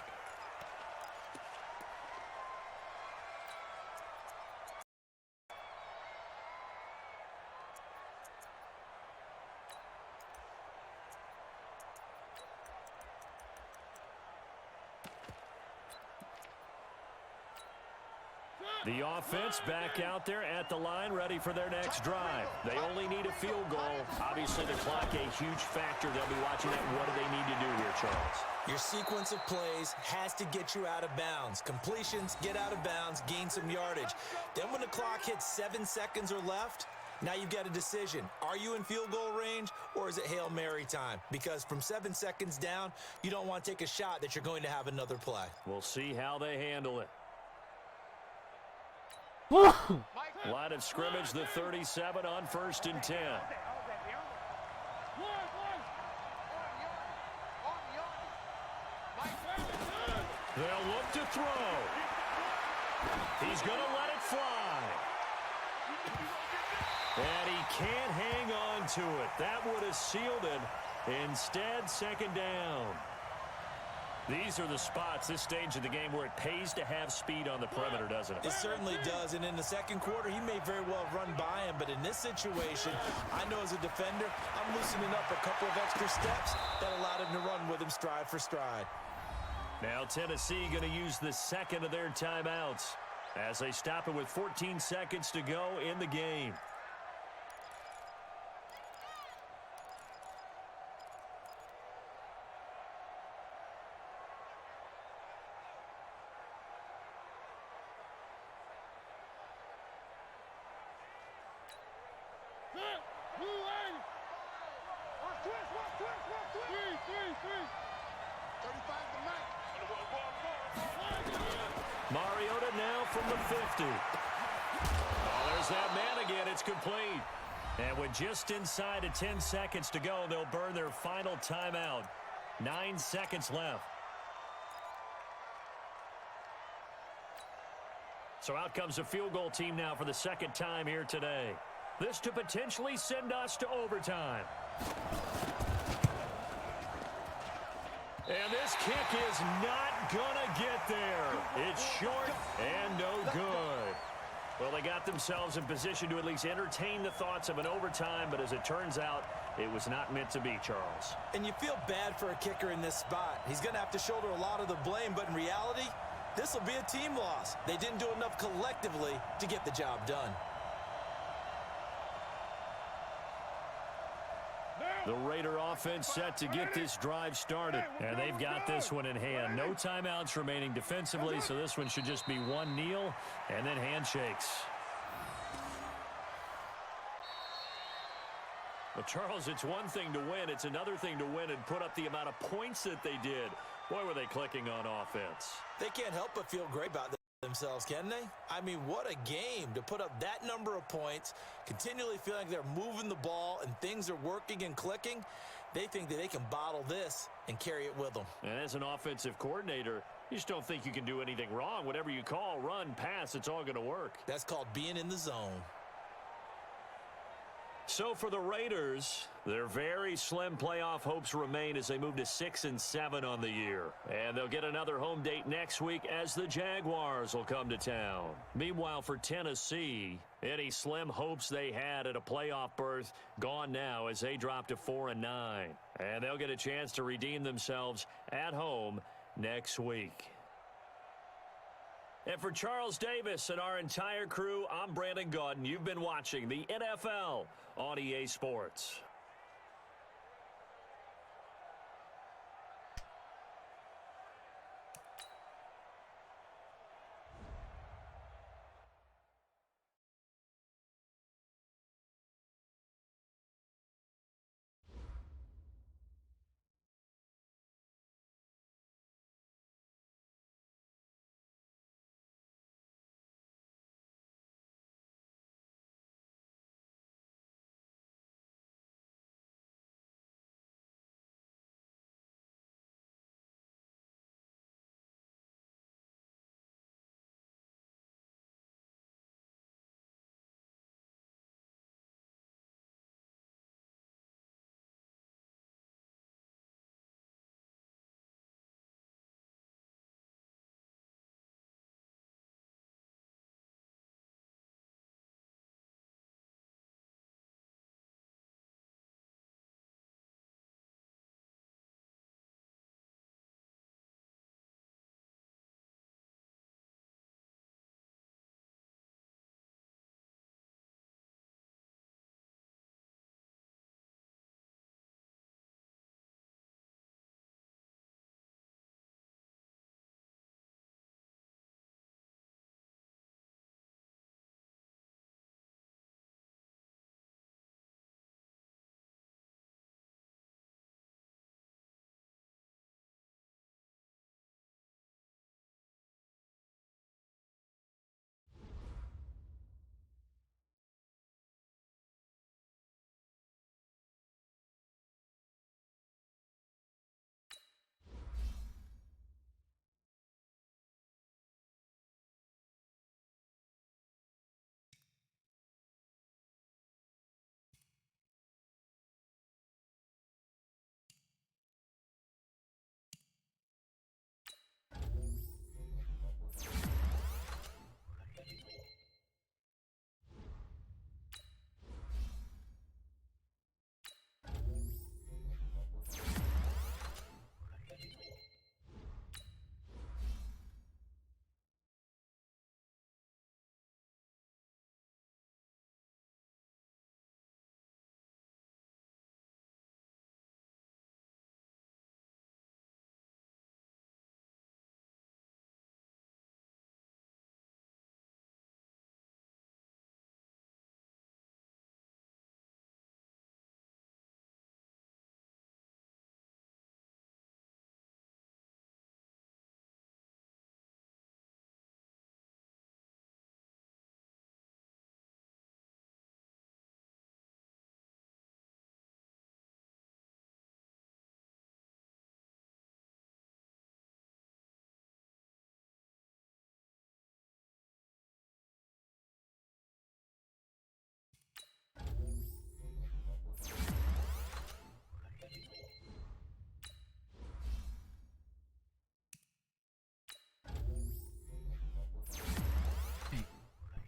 The offense back out there at the line, ready for their next drive. They only need a field goal. Obviously, the clock a huge factor. They'll be watching that. What do they need to do here, Charles? Your sequence of plays has to get you out of bounds. Completions, get out of bounds, gain some yardage. Then when the clock hits 7 seconds or left, now you've got a decision. Are you in field goal range, or is it Hail Mary time? Because from 7 seconds down, you don't want to take a shot that you're going to have another play. We'll see how they handle it. Line of scrimmage, the 37 on 1st and 10. They'll look to throw. He's going to let it fly. And he can't hang on to it. That would have sealed it. Instead, 2nd down. These are the spots, this stage of the game, where it pays to have speed on the perimeter, doesn't it? It certainly does, and in the second quarter, he may very well run by him, but in this situation, I know as a defender, I'm loosening up a couple of extra steps that allowed him to run with him stride for stride. Now Tennessee going to use the second of their timeouts as they stop it with 14 seconds to go in the game. Mariota now from the 50. Oh, there's that man again. It's complete. And with just inside of 10 seconds to go, they'll burn their final timeout. 9 seconds left. So out comes the field goal team now for the second time here today. This to potentially send us to overtime. And this kick is not gonna get there. It's short and no good. Well, they got themselves in position to at least entertain the thoughts of an overtime, but as it turns out, it was not meant to be, Charles. And you feel bad for a kicker in this spot. He's going to have to shoulder a lot of the blame, but in reality, this will be a team loss. They didn't do enough collectively to get the job done. The Raider offense set to get this drive started, and they've got this one in hand. No timeouts remaining defensively, so this one should just be one kneel and then handshakes. Well, Charles, it's one thing to win. It's another thing to win and put up the amount of points that they did. Boy, were they clicking on offense. They can't help but feel great about themselves, can they? I mean, what a game to put up that number of points, continually feeling like they're moving the ball and things are working and clicking. They think that they can bottle this and carry it with them. And as an offensive coordinator, you just don't think you can do anything wrong. Whatever you call, run, pass, it's all going to work. That's called being in the zone. So for the Raiders, their very slim playoff hopes remain as they move to 6-7 on the year. And they'll get another home date next week as the Jaguars will come to town. Meanwhile, for Tennessee, any slim hopes they had at a playoff berth gone now as they drop to 4-9. And they'll get a chance to redeem themselves at home next week. And for Charles Davis and our entire crew, I'm Brandon Gaudin. You've been watching the NFL on EA Sports.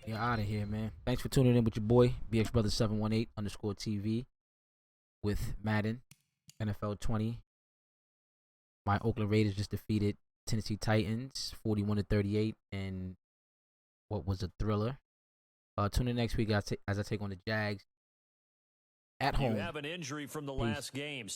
You're out of here, man. Thanks for tuning in with your boy, BXBrother718_TV with Madden, NFL 20. My Oakland Raiders just defeated Tennessee Titans 41-38 in what was a thriller. Tune in next week as I take on the Jags at home. You have an injury from the Peace. last game.